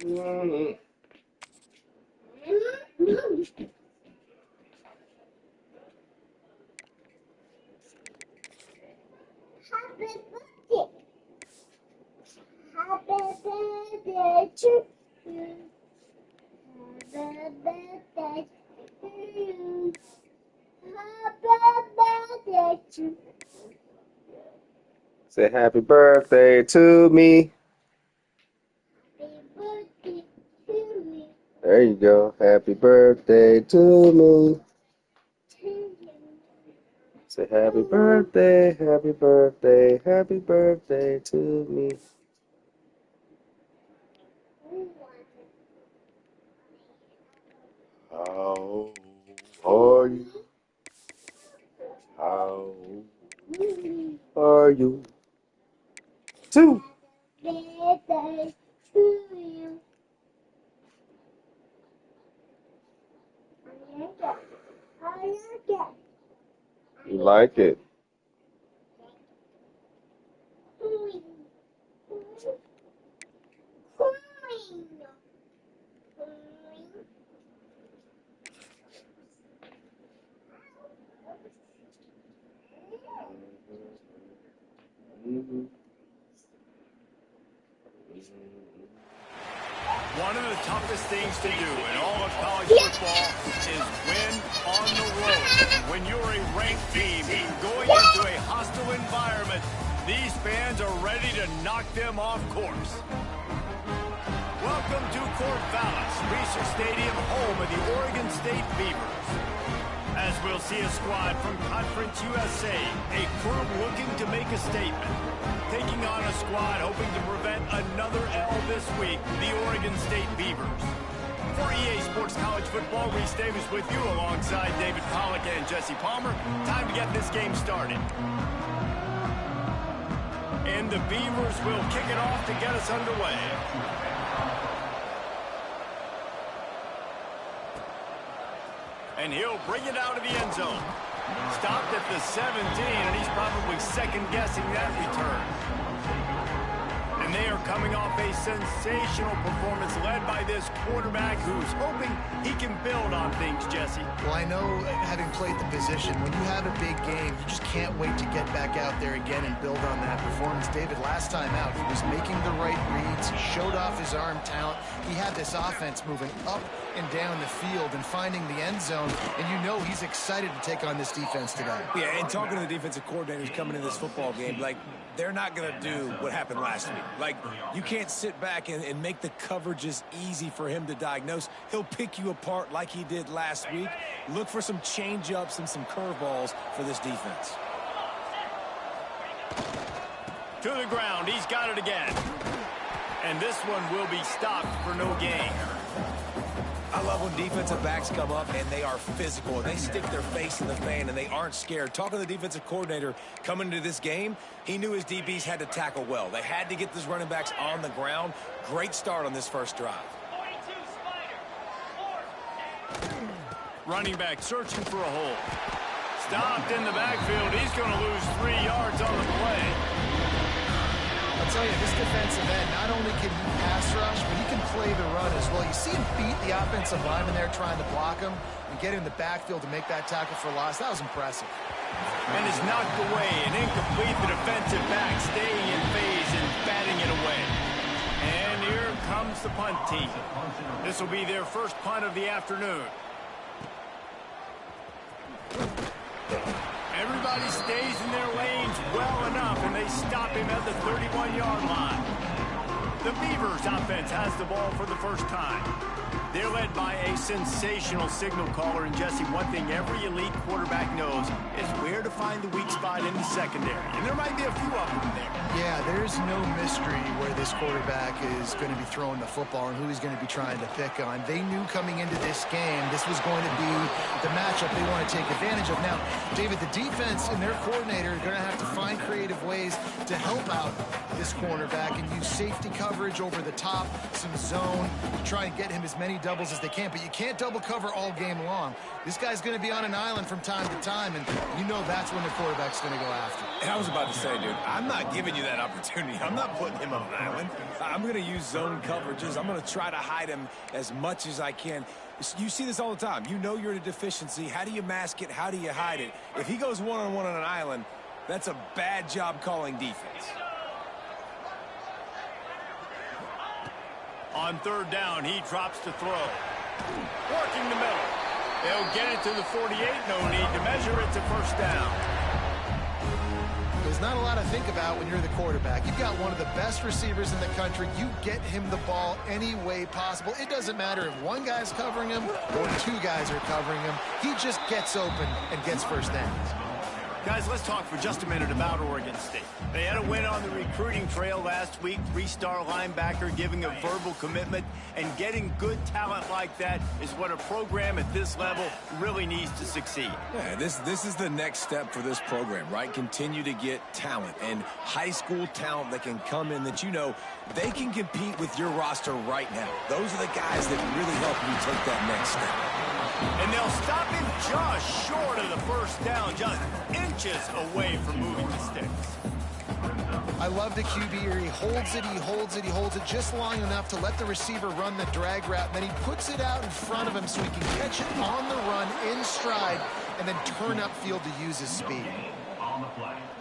Mm. Happy birthday. Happy birthday to you. Happy birthday to you. Happy birthday to you. Say happy birthday to me. Happy birthday to me. There you go. Happy birthday to me. To you. Say happy birthday, happy birthday, happy birthday to me. How are you? How are you? Two. Birthday to you. I like it. You like it? Mm-hmm. One of the toughest things to do in all of college football is win on the road. When you're a ranked team going into a hostile environment, these fans are ready to knock them off course. Welcome to Corvallis, Research Stadium, home of the Oregon State Beavers. As we'll see a squad from Conference USA, a crew looking to make a statement. Taking on a squad hoping to prevent another L this week, the Oregon State Beavers. For EA Sports College Football, Reese Davis with you alongside David Pollack and Jesse Palmer. Time to get this game started. And the Beavers will kick it off to get us underway. And he'll bring it out of the end zone. Stopped at the 17, and he's probably second-guessing that return. And they are coming off a sensational performance led by this quarterback who's hoping he can build on things, Jesse. Well, I know, having played the position, when you have a big game, you just can't wait to get back out there again and build on that performance. David, last time out, he was making the right reads. He showed off his arm talent. He had this offense moving up and down the field and finding the end zone, and you know he's excited to take on this defense today. Yeah, and talking to the defensive coordinators coming into this football game, like, they're not going to do what happened last week. Like, you can't sit back and make the coverages easy for him to diagnose. He'll pick you apart like he did last week. Look for some change-ups and some curveballs for this defense. To the ground, he's got it again. And this one will be stopped for no gain. I love when defensive backs come up and they are physical and they stick their face in the fan and they aren't scared. Talking to the defensive coordinator coming into this game, he knew his DBs had to tackle well. They had to get these running backs on the ground. Great start on this first drive. Running back searching for a hole. Stopped in the backfield. He's going to lose 3 yards on the play. I'll tell you, this defensive end, not only can he pass rush, but he can play the run as well. You see him beat the offensive lineman there trying to block him and get in the backfield to make that tackle for loss. That was impressive. And is knocked away and incomplete. The defensive back staying in phase and batting it away. And here comes the punt team. This will be their first punt of the afternoon. Everybody stays in their lanes well enough, and they stop him at the 31-yard line. The Beavers offense has the ball for the first time. They're led by a sensational signal caller, and Jesse, one thing every elite quarterback knows is where to find the weak spot in the secondary. And there might be a few of them there. Yeah, there's no mystery where this quarterback is going to be throwing the football and who he's going to be trying to pick on. They knew coming into this game this was going to be the matchup they want to take advantage of. Now, David, the defense and their coordinator are going to have to find creative ways to help out this cornerback and use safety coverage over the top, some zone, to try and get him as many doubles as they can, but you can't double cover all game long. This guy's going to be on an island from time to time, and you know that's when the quarterback's going to go after. And I was about to say, dude, I'm not giving you that opportunity. I'm not putting him on an island. I'm going to use zone coverages. I'm going to try to hide him as much as I can. You see this all the time. You know you're at a deficiency. How do you mask it? How do you hide it? If he goes one-on-one on an island, that's a bad job calling defense. On third down, he drops to throw. Working the middle. They'll get it to the 48. No need to measure it to first down. There's not a lot to think about when you're the quarterback. You've got one of the best receivers in the country. You get him the ball any way possible. It doesn't matter if one guy's covering him or two guys are covering him. He just gets open and gets first downs. Guys, let's talk for just a minute about Oregon State. They had a win on the recruiting trail last week. 3-star linebacker giving a verbal commitment, and getting good talent like that is what a program at this level really needs to succeed. Yeah, this is the next step for this program, right? Continue to get talent and high school talent that can come in that you know they can compete with your roster right now. Those are the guys that really help you take that next step. And they'll stop him just short of the first down, just inches away from moving the sticks. I love the QB here. He holds it, he holds it, he holds it just long enough to let the receiver run the drag route. And then he puts it out in front of him so he can catch it on the run in stride and then turn upfield to use his speed.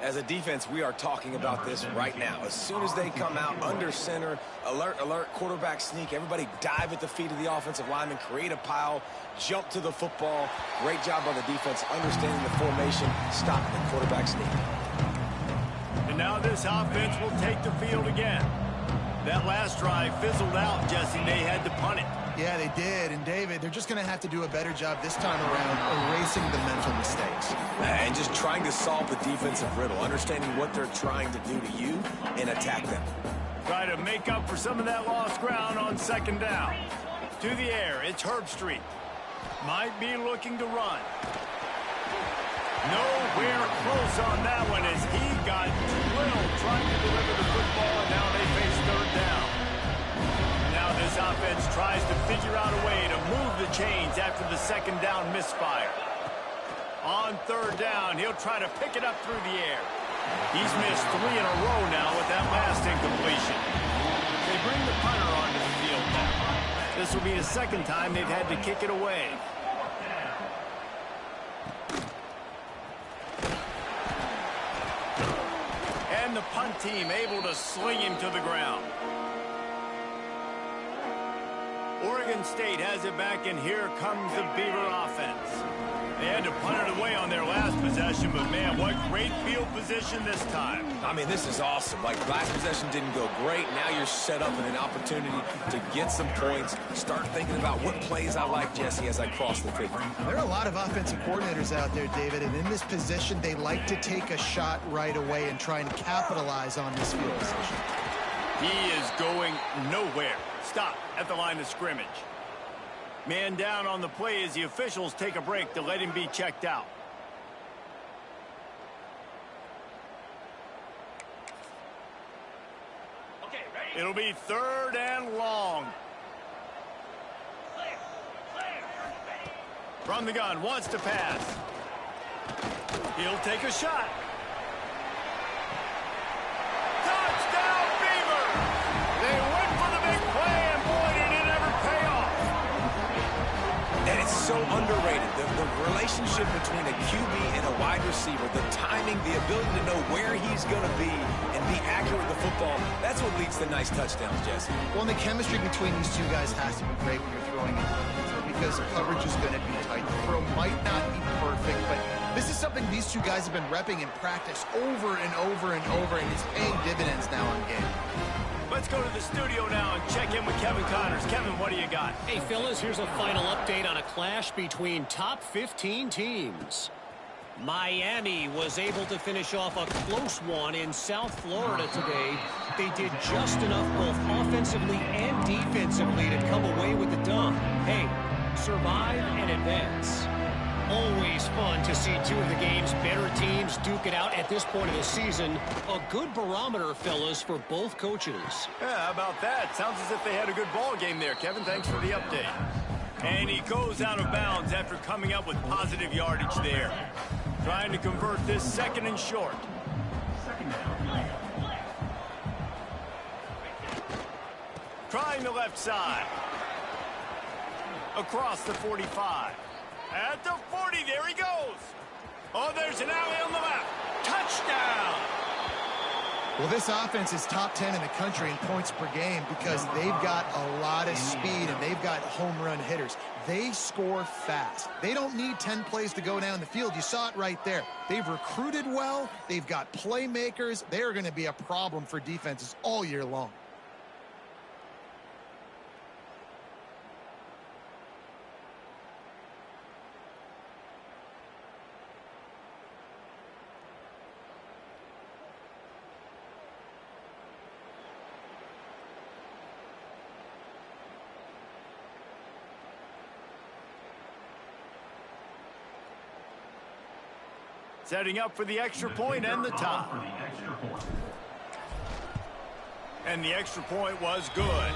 As a defense, we are talking about this right now. As soon as they come out under center, alert, alert, quarterback sneak, everybody dive at the feet of the offensive lineman, create a pile, jump to the football. Great job by the defense, understanding the formation, stopping the quarterback sneak. And now this offense will take the field again. That last drive fizzled out, Jesse. They had to punt it. Yeah, they did. And, David, they're just going to have to do a better job this time around erasing the mental mistakes. And just trying to solve the defensive riddle, understanding what they're trying to do to you and attack them. Try to make up for some of that lost ground on second down. To the air, it's Herbstreit. Might be looking to run. Nowhere close on that one as he got drilled trying to deliver the football, and now they face third down. Now this offense tries to figure out a way to move the chains after the second down misfire. On third down, he'll try to pick it up through the air. He's missed 3 in a row now with that last incompletion. They bring the punter onto the field now. This will be the second time they've had to kick it away. And the punt team able to sling him to the ground. Oregon State has it back, and here comes the Beaver offense. They had to punt it away on their last possession, but man, what great field position this time. I mean, this is awesome. Like, last possession didn't go great. Now you're set up in an opportunity to get some points. Start thinking about what plays I like, Jesse, as I cross the 50. There are a lot of offensive coordinators out there, David, and in this position, they like to take a shot right away and try and capitalize on this field position. He is going nowhere. Stop at the line of scrimmage. Man down on the play as the officials take a break to let him be checked out. It'll be third and long. From the gun, wants to pass. He'll take a shot. Touchdown, Beaver! They went for the big play, and boy, did it ever pay off. And it's so underrated. The relationship between a QB and a wide receiver, the timing, the ability to know where he's going to be and be accurate with the football, that's what leads to nice touchdowns, Jesse. Well, and the chemistry between these two guys has to be great when you're throwing it because coverage is going to be tight. The throw might not be perfect, but this is something these two guys have been repping in practice over and over and over, and it's paying dividends now on game. Let's go to the studio now and check in with Kevin Connors. Kevin, what do you got? Hey, fellas, here's a final update on a clash between top 15 teams. Miami was able to finish off a close one in South Florida today. They did just enough both offensively and defensively to come away with the dub. Hey, survive and advance. Always fun to see two of the game's better teams duke it out at this point of the season. A good barometer, fellas, for both coaches. Yeah, how about that? Sounds as if they had a good ball game there, Kevin. Thanks for the update. And he goes out of bounds after coming up with positive yardage there. Trying to convert this 2nd and short. Trying the left side. Across the 45. At the 40, there he goes. Oh, there's an alley on the left. Touchdown! Well, this offense is top 10 in the country in points per game because they've got a lot of speed and they've got home run hitters. They score fast. They don't need 10 plays to go down the field. You saw it right there. They've recruited well. They've got playmakers. They're going to be a problem for defenses all year long. Setting up for the extra point and the tie. And the extra point was good.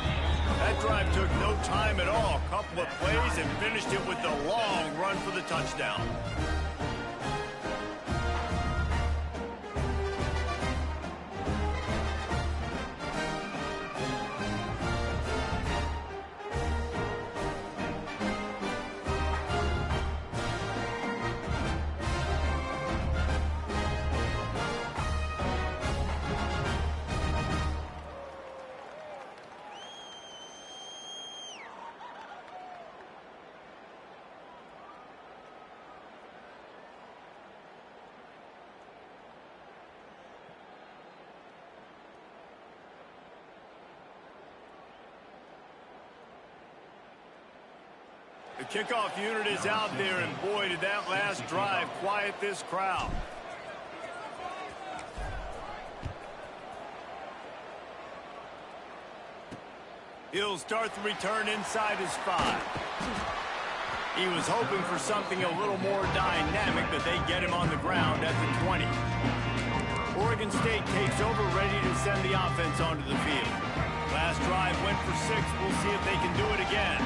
That drive took no time at all. A couple of plays and finished it with the long run for the touchdown. The kickoff unit is out there, and boy, did that last drive quiet this crowd. He'll start the return inside his 5. He was hoping for something a little more dynamic, but they get him on the ground at the 20. Oregon State takes over, ready to send the offense onto the field. Last drive went for 6. We'll see if they can do it again.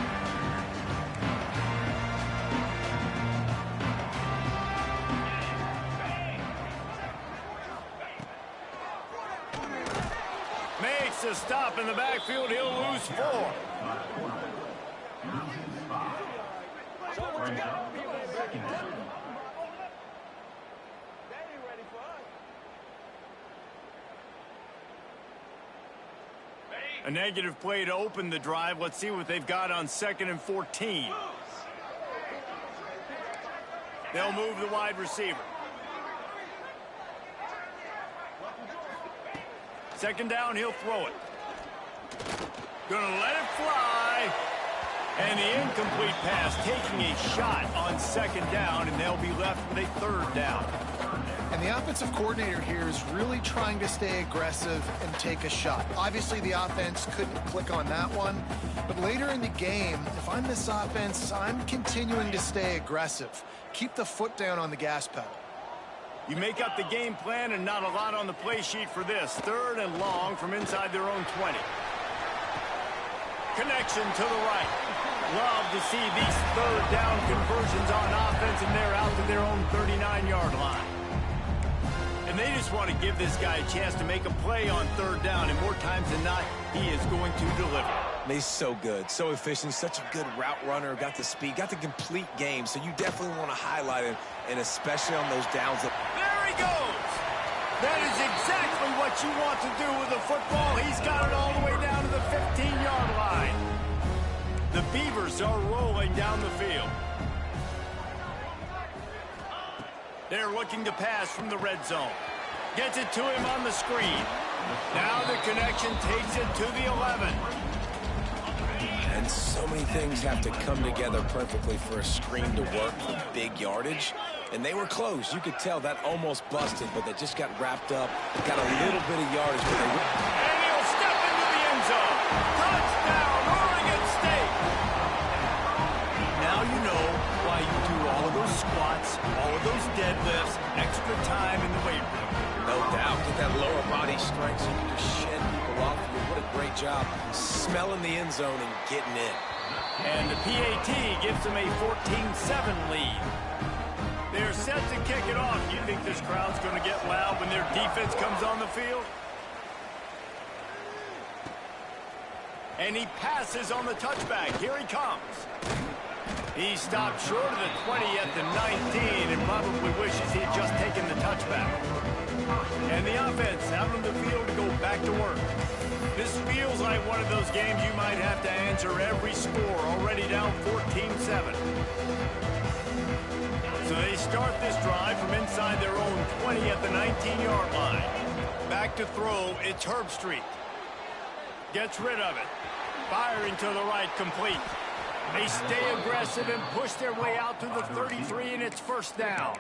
Makes a stop in the backfield. He'll lose 4. A negative play to open the drive. Let's see what they've got on 2nd and 14. They'll move the wide receiver. 2nd down, he'll throw it. Gonna let it fly. And the incomplete pass, taking a shot on 2nd down, and they'll be left with a 3rd down. And the offensive coordinator here is really trying to stay aggressive and take a shot. Obviously, the offense couldn't click on that one. But later in the game, if I'm this offense, I'm continuing to stay aggressive. Keep the foot down on the gas pedal. You make up the game plan and not a lot on the play sheet for this. 3rd and long from inside their own 20. Connection to the right. Love to see these 3rd down conversions on offense, and they're out to their own 39-yard line. And they just want to give this guy a chance to make a play on 3rd down, and more times than not, he is going to deliver. He's so good, so efficient, such a good route runner, got the speed, got the complete game, so you definitely want to highlight him, and especially on those downs. There he goes! That is exactly what you want to do with the football. He's got it all the way down to the 15-yard line. The Beavers are rolling down the field. They're looking to pass from the red zone. Gets it to him on the screen. Now the connection takes it to the 11. And so many things have to come together perfectly for a screen to work for big yardage. And they were close. You could tell that almost busted, but they just got wrapped up. Got a little bit of yardage. But they... And he'll step into the end zone. Touchdown, Oregon State. Now you know why you do all of those squats great job smelling the end zone and getting in. And the PAT gives them a 14-7 lead. They're set to kick it off. You think this crowd's going to get loud when their defense comes on the field? And he passes on the touchback. Here he comes. He stopped short of the 20 at the 19 and probably wishes he had just taken the touchback. And the offense out on the field to go back to work. This feels like one of those games you might have to answer every score, already down 14-7. So they start this drive from inside their own 20 at the 19-yard line. Back to throw, it's Herbstreit. Gets rid of it. Firing to the right, complete. They stay aggressive and push their way out to the 33, and it's first down.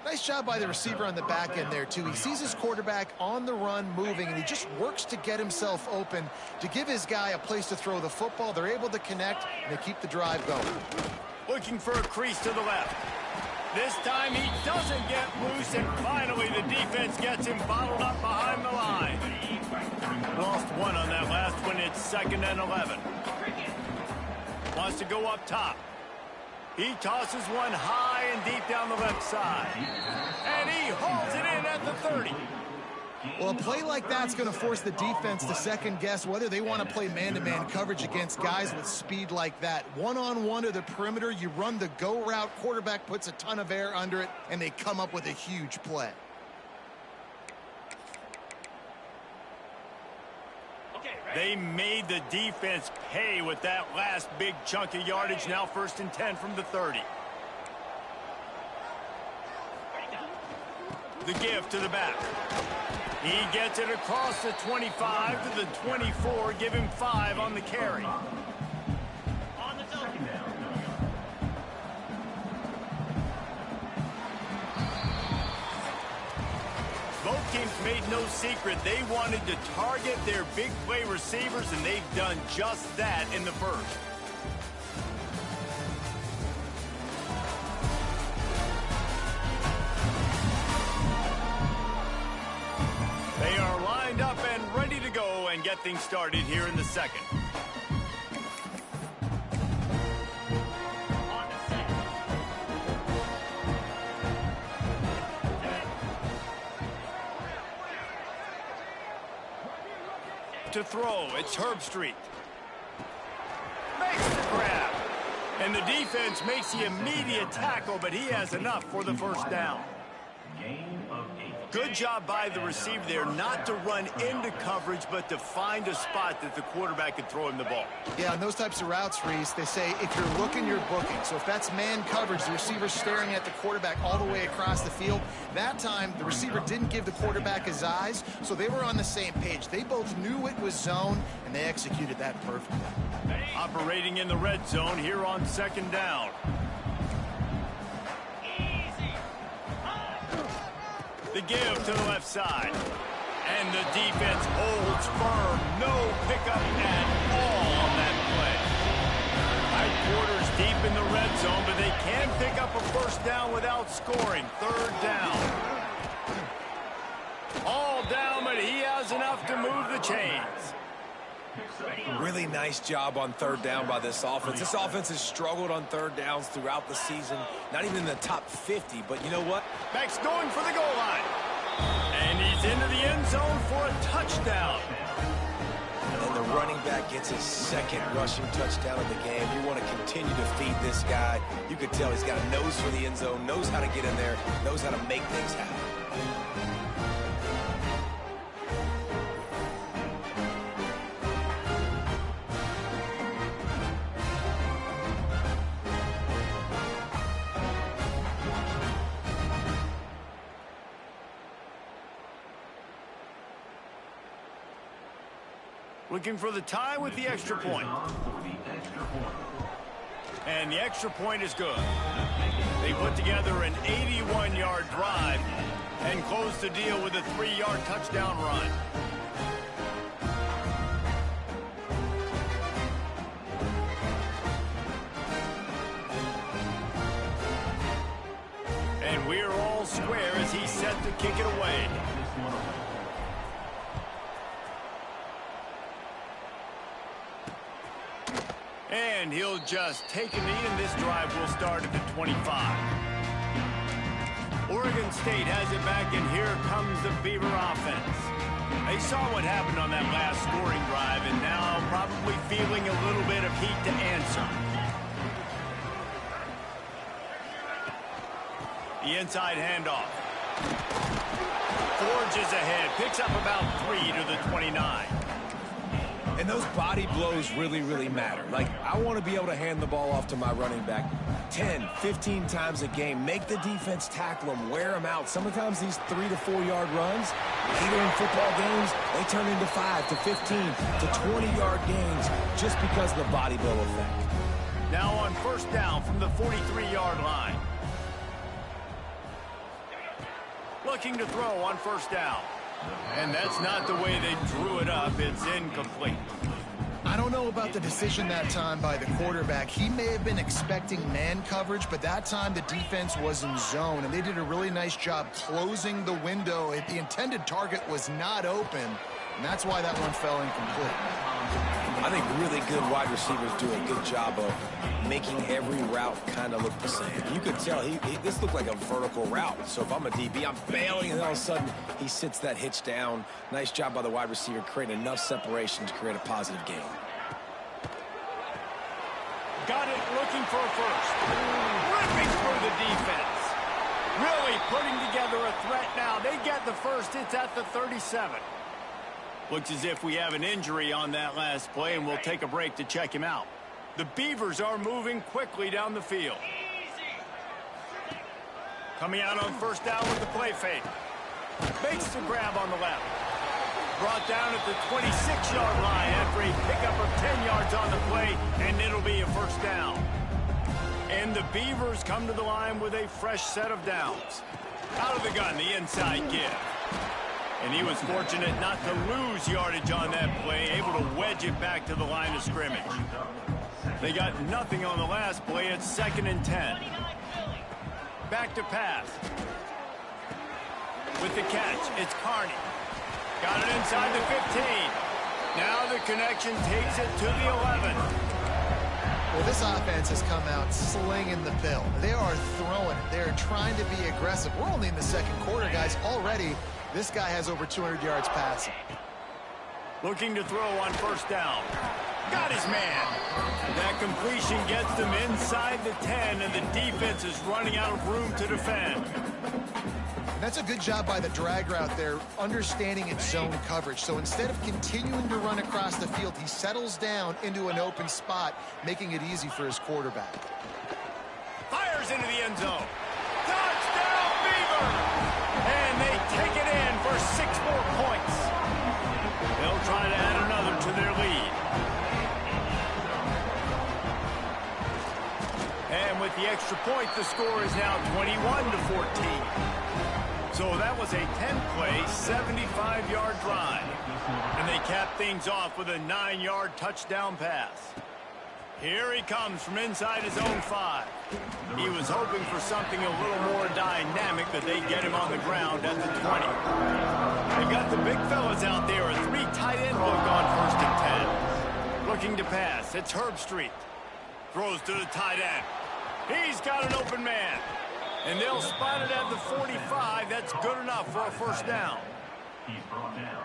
Nice job by the receiver on the back end there, too. He sees his quarterback on the run moving, and he just works to get himself open to give his guy a place to throw the football. They're able to connect, and they keep the drive going. Looking for a crease to the left. This time he doesn't get loose, and finally the defense gets him bottled up behind the line. Lost one on that last one. It's 2nd and 11. Wants to go up top. He tosses one high and deep down the left side. And he hauls it in at the 30. Well, a play like that's going to force the defense to second-guess whether they want to play man-to-man coverage against guys with speed like that. One-on-one to the perimeter, you run the go route, quarterback puts a ton of air under it, and they come up with a huge play. They made the defense pay with that last big chunk of yardage. Now 1st and 10 from the 30. The give to the back. He gets it across the 25 to the 24. Give him 5 on the carry. Both teams made no secret they wanted to target their big play receivers, and they've done just that in the first. They are lined up and ready to go and get things started here in the second. To throw, it's Herbstreit. Makes the grab. And the defense makes the immediate tackle, but he has enough for the first down. Good job by the receiver there not to run into coverage, but to find a spot that the quarterback can throw him the ball. Yeah, on those types of routes, Reese, they say if you're looking, you're booking. So if that's man coverage, the receiver's staring at the quarterback all the way across the field. That time, the receiver didn't give the quarterback his eyes, so they were on the same page. They both knew it was zone, and they executed that perfectly. Operating in the red zone here on 2nd down. The give to the left side. And the defense holds firm. No pickup at all on that play. High quarters deep in the red zone, but they can pick up a first down without scoring. 3rd down. All down, but he has enough to move the chains. Really nice job on 3rd down by this offense. This offense has struggled on 3rd downs throughout the season. Not even in the top 50, but you know what? Back's going for the goal line. And he's into the end zone for a touchdown. And the running back gets his 2nd rushing touchdown of the game. You want to continue to feed this guy. You could tell he's got a nose for the end zone, knows how to get in there, knows how to make things happen. Looking for the tie with the extra point. And the extra point is good. They put together an 81-yard drive and close the deal with a 3-yard touchdown run. And we're all square as he's set to kick it away. And he'll just take a knee, and this drive will start at the 25. Oregon State has it back, and here comes the Beaver offense. They saw what happened on that last scoring drive, and now probably feeling a little bit of heat to answer. The inside handoff. Forges ahead, picks up about 3 to the 29. And those body blows really, really matter. Like, I want to be able to hand the ball off to my running back 10, 15 times a game. Make the defense tackle them, wear them out. Sometimes these 3 to 4 yard runs, later in football games, they turn into 5 to 15 to 20-yard gains just because of the body blow effect. Now on first down from the 43-yard line. Looking to throw on first down. And that's not the way they drew it up. It's incomplete. I don't know about the decision that time by the quarterback. He may have been expecting man coverage, but that time the defense was in zone, and they did a really nice job closing the window. The intended target was not open, and that's why that one fell incomplete. I think really good wide receivers do a good job of making every route kind of look the same. You could tell this looked like a vertical route. So if I'm a DB, I'm bailing, and then all of a sudden he sits that hitch down. Nice job by the wide receiver creating enough separation to create a positive gain. Got it, looking for a first. Ripping through the defense. Really putting together a threat now. They get the first. It's at the 37. Looks as if we have an injury on that last play, and we'll take a break to check him out. The Beavers are moving quickly down the field. Coming out on first down with the play fake. Makes the grab on the left. Brought down at the 26-yard line after a pickup of 10 yards on the play, and it'll be a first down. And the Beavers come to the line with a fresh set of downs. Out of the gun, the inside give. And he was fortunate not to lose yardage on that play, able to wedge it back to the line of scrimmage. They got nothing on the last play. It's 2nd and 10. Back to pass. With the catch, it's Carney. Got it inside the 15. Now the connection takes it to the 11. Well, this offense has come out slinging the bill. They are throwing it. They are trying to be aggressive. We're only in the second quarter, guys. Already, this guy has over 200 yards passing. Looking to throw on first down. Got his man. That completion gets them inside the 10, and the defense is running out of room to defend. That's a good job by the drag route there, understanding its zone coverage. So instead of continuing to run across the field, he settles down into an open spot, making it easy for his quarterback. Fires into the end zone. Touchdown, Beaver! And they take it in for 6 more points. They'll try to add another to their lead. And with the extra point, the score is now 21-14. So that was a 10-play, 75-yard drive. And they cap things off with a 9-yard touchdown pass. Here he comes from inside his own 5. He was hoping for something a little more dynamic, but they get him on the ground at the 20. They got the big fellas out there, a 3 tight end look on 1st and 10. Looking to pass, it's Herbstreit. Throws to the tight end. He's got an open man. And they'll spot it at the 45. That's good enough for a first down.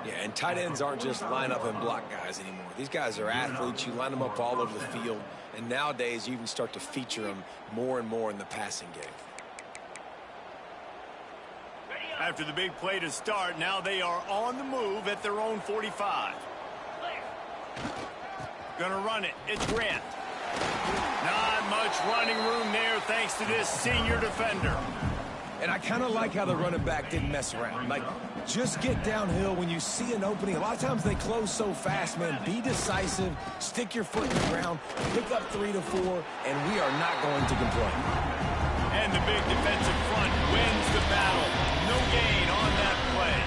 Yeah, and tight ends aren't just line up and block guys anymore. These guys are athletes. You line them up all over the field. And nowadays, you even start to feature them more and more in the passing game. After the big play to start, now they are on the move at their own 45. Gonna run it. It's Grant. Not much running room there thanks to this senior defender. And I kind of like how the running back didn't mess around. Like, just get downhill when you see an opening. A lot of times they close so fast, man. Be decisive, stick your foot in the ground, pick up 3 to 4, and we are not going to complain. And the big defensive front wins the battle. No gain on that play.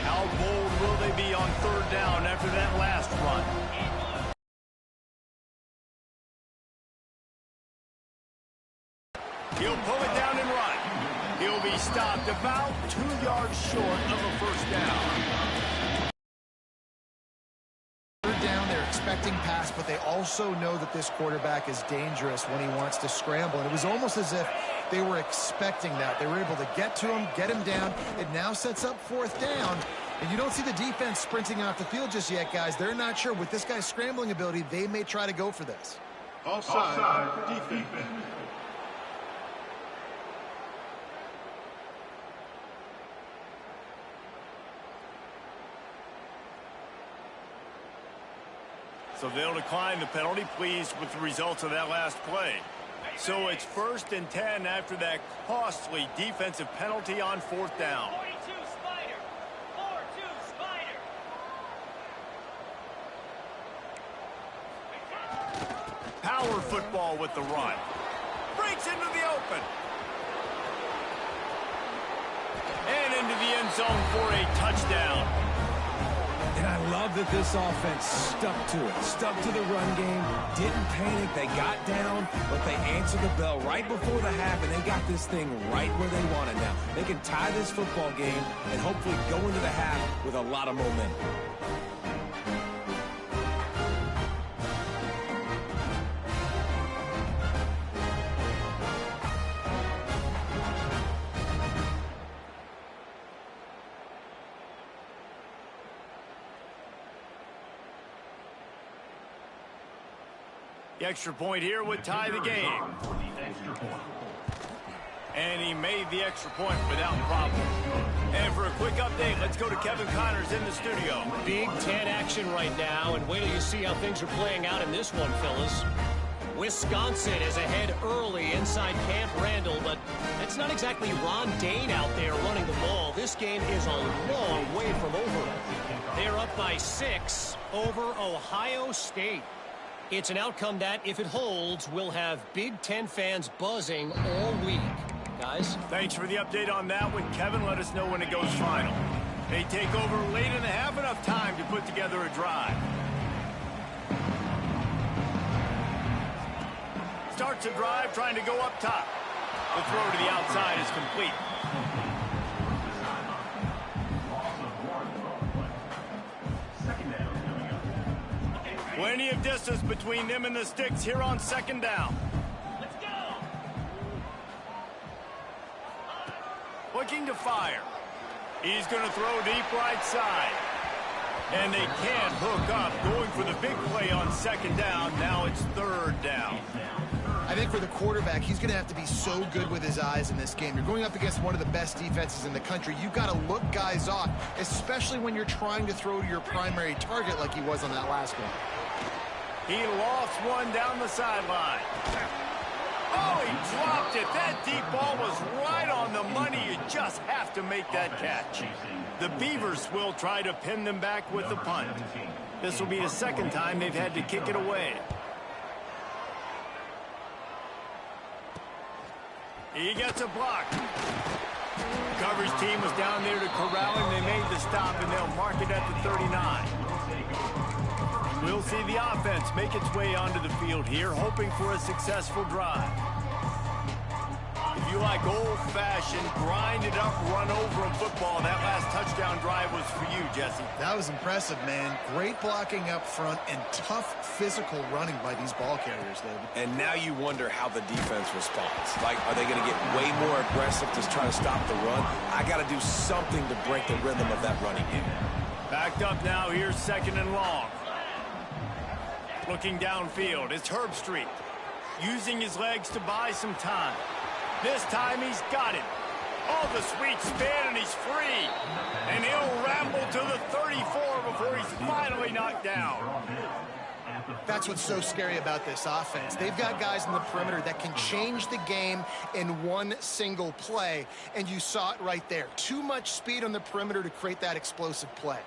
How bold will they be on 3rd down after that last run? He'll pull it down and run. He'll be stopped about 2 yards short of a first down. 3rd down, they're expecting protecting pass, but they also know that this quarterback is dangerous when he wants to scramble. And it was almost as if they were expecting that. They were able to get to him, get him down. It now sets up 4th down. And you don't see the defense sprinting off the field just yet, guys. They're not sure. With this guy's scrambling ability, they may try to go for this. Offside, defense. So they'll decline the penalty, pleased with the results of that last play. So it's 1st and 10 after that costly defensive penalty on 4th down. 42 Spider. 4-2 Spider. Power football with the run. Breaks into the open. And into the end zone for a touchdown. And I love that this offense stuck to it, stuck to the run game, didn't panic, they got down, but they answered the bell right before the half, and they got this thing right where they want it now. They can tie this football game and hopefully go into the half with a lot of momentum. The extra point here would tie the game. And he made the extra point without problem. And for a quick update, let's go to Kevin Connors in the studio. Big Ten action right now, and wait till you see how things are playing out in this one, fellas. Wisconsin is ahead early inside Camp Randall, but that's not exactly Ron Dane out there running the ball. This game is a long way from over. They're up by 6 over Ohio State. It's an outcome that, if it holds, will have Big Ten fans buzzing all week. Guys? Thanks for the update on that one, Kevin. Let us know when it goes final. They take over late in the half, enough time to put together a drive. Starts a drive trying to go up top. The throw to the outside is complete. Plenty of distance between them and the sticks here on 2nd down. Let's go! Looking to fire. He's going to throw deep right side. And they can't hook up. Going for the big play on 2nd down. Now it's 3rd down. I think for the quarterback, he's going to have to be so good with his eyes in this game. You're going up against one of the best defenses in the country. You've got to look guys off, especially when you're trying to throw to your primary target like he was on that last one. He lost one down the sideline. Oh, he dropped it. That deep ball was right on the money. You just have to make that catch. The Beavers will try to pin them back with the punt. This will be the 2nd time they've had to kick it away. He gets a block. The coverage team was down there to corral him. They made the stop, and they'll mark it at the 39. We'll see the offense make its way onto the field here, hoping for a successful drive. If you like old-fashioned, grind-it-up, run-over football, that last touchdown drive was for you, Jesse. That was impressive, man. Great blocking up front and tough physical running by these ball carriers, David. And now you wonder how the defense responds. Like, are they going to get way more aggressive to try to stop the run? I got to do something to break the rhythm of that running game. Backed up now, here's 2nd and long. Looking downfield, it's Herbstreit. Using his legs to buy some time. This time he's got it. Oh, the sweet spin, and he's free. And he'll ramble to the 34 before he's finally knocked down. That's what's so scary about this offense. They've got guys in the perimeter that can change the game in one single play, and you saw it right there. Too much speed on the perimeter to create that explosive play.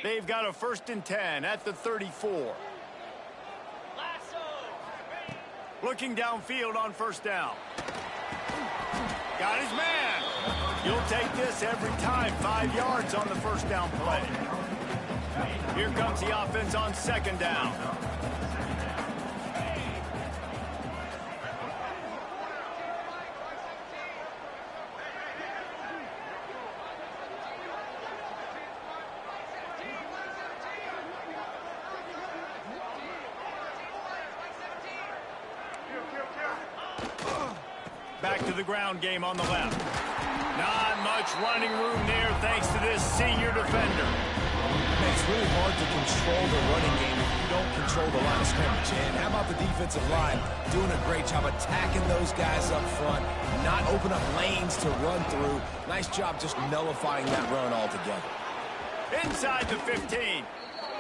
They've got a 1st and 10 at the 34. Looking downfield on 1st down. Got his man. You'll take this every time. 5 yards on the 1st down play. Here comes the offense on 2nd down. Back to the ground game on the left. Not much running room there thanks to this senior defender. It's really hard to control the running game if you don't control the line of scrimmage. And how about the defensive line doing a great job attacking those guys up front, not open up lanes to run through. Nice job just nullifying that run altogether. Inside the 15.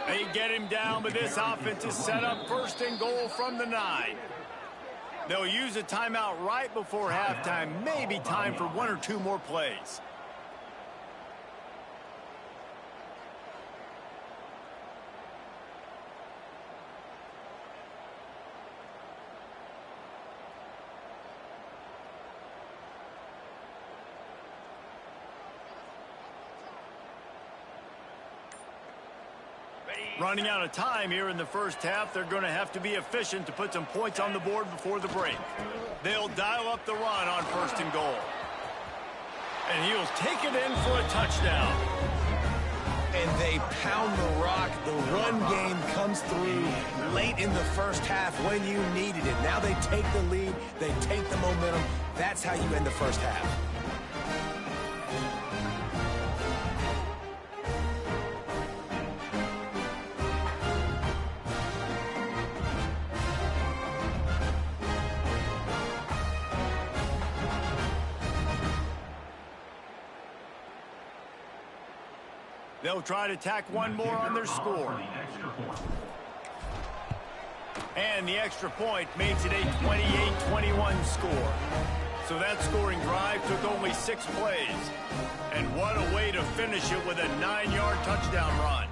They get him down, but this offense is set up 1st and goal from the 9. They'll use a timeout right before halftime. Maybe time for 1 or 2 more plays. Running out of time here in the 1st half. They're going to have to be efficient to put some points on the board before the break. They'll dial up the run on 1st and goal. And he'll take it in for a touchdown. And they pound the rock. The run game comes through late in the 1st half when you needed it. Now they take the lead. They take the momentum. That's how you end the 1st half. They'll try to tack one more on their score. And the extra point makes it a 28-21 score. So that scoring drive took only 6 plays. And what a way to finish it with a 9-yard touchdown run.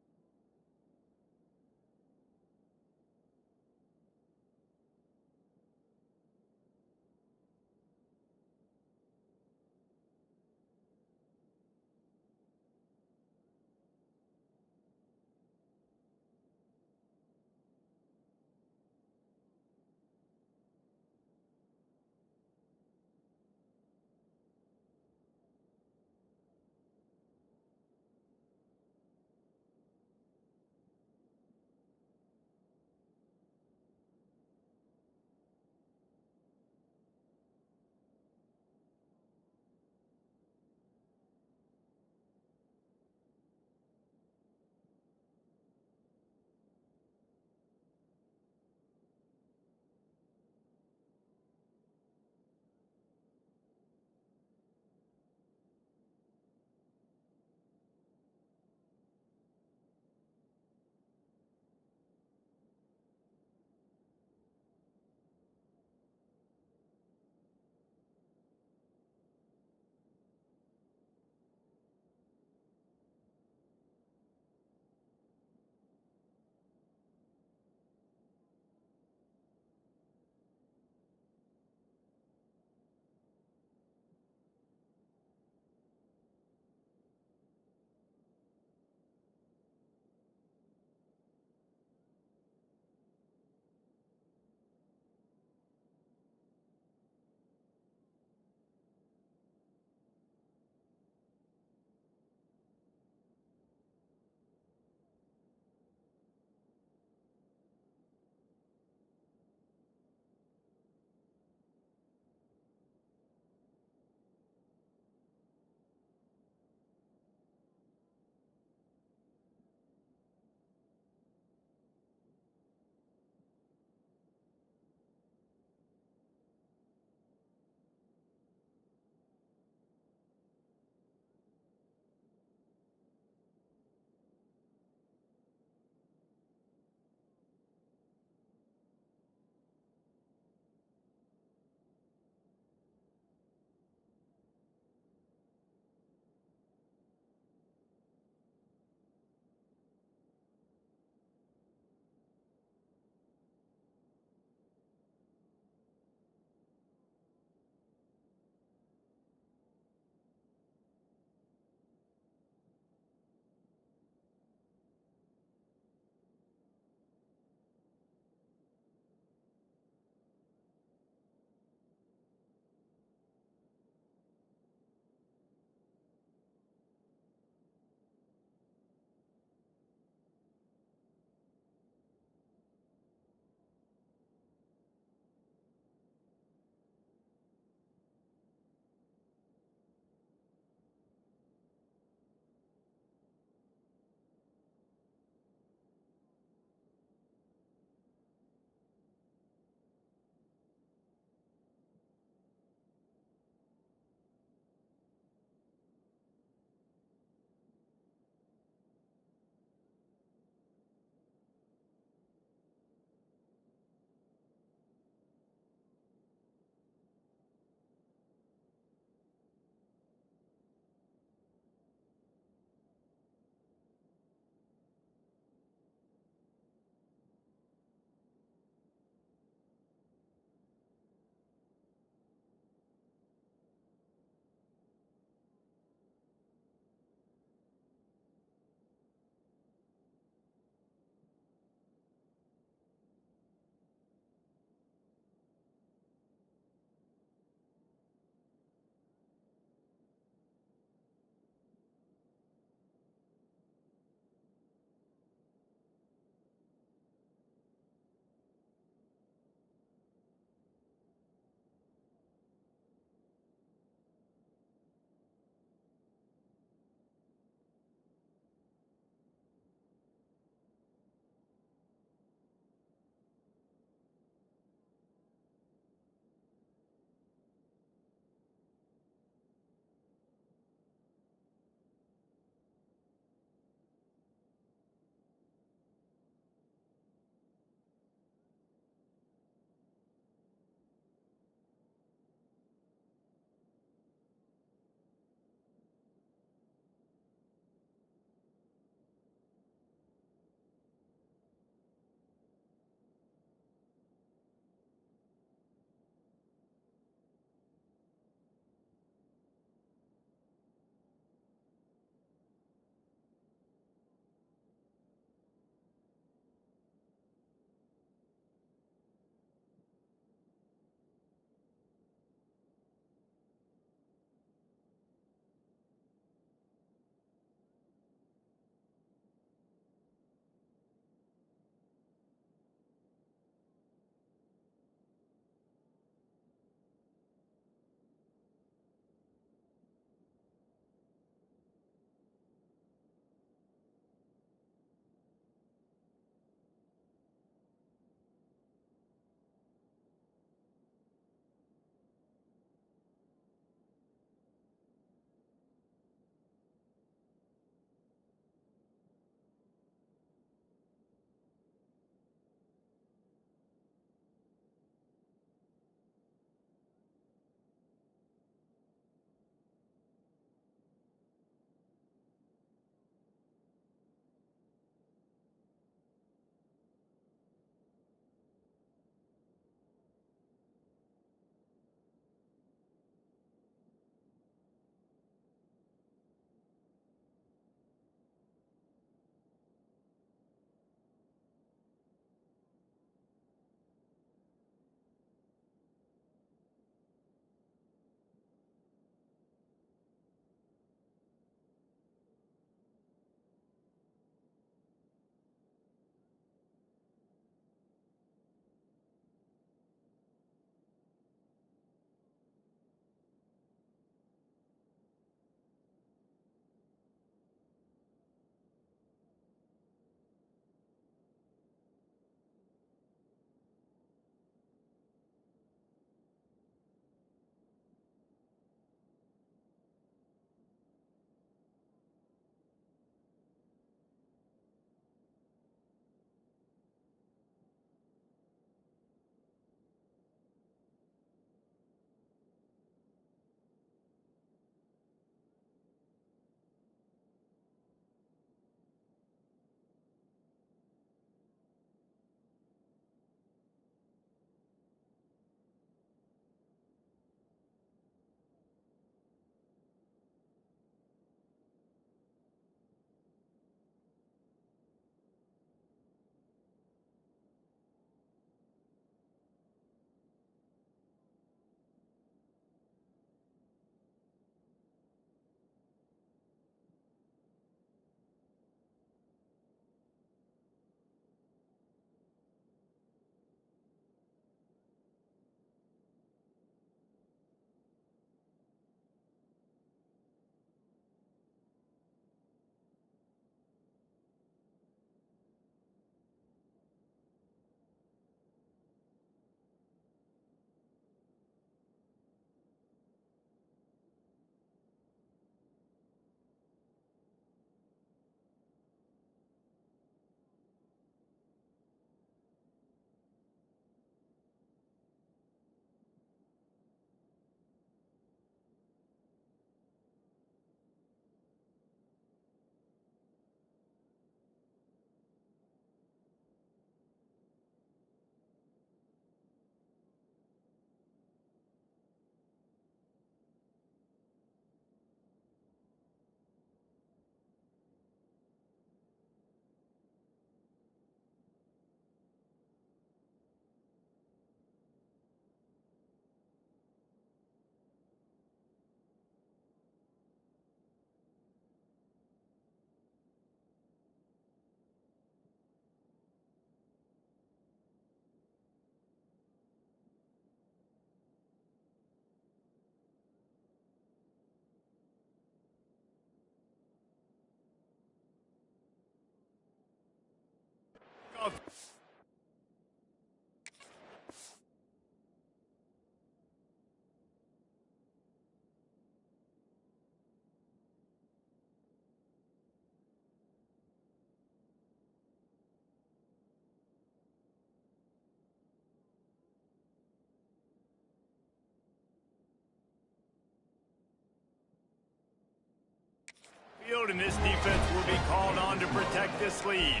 field, and this defense will be called on to protect this lead.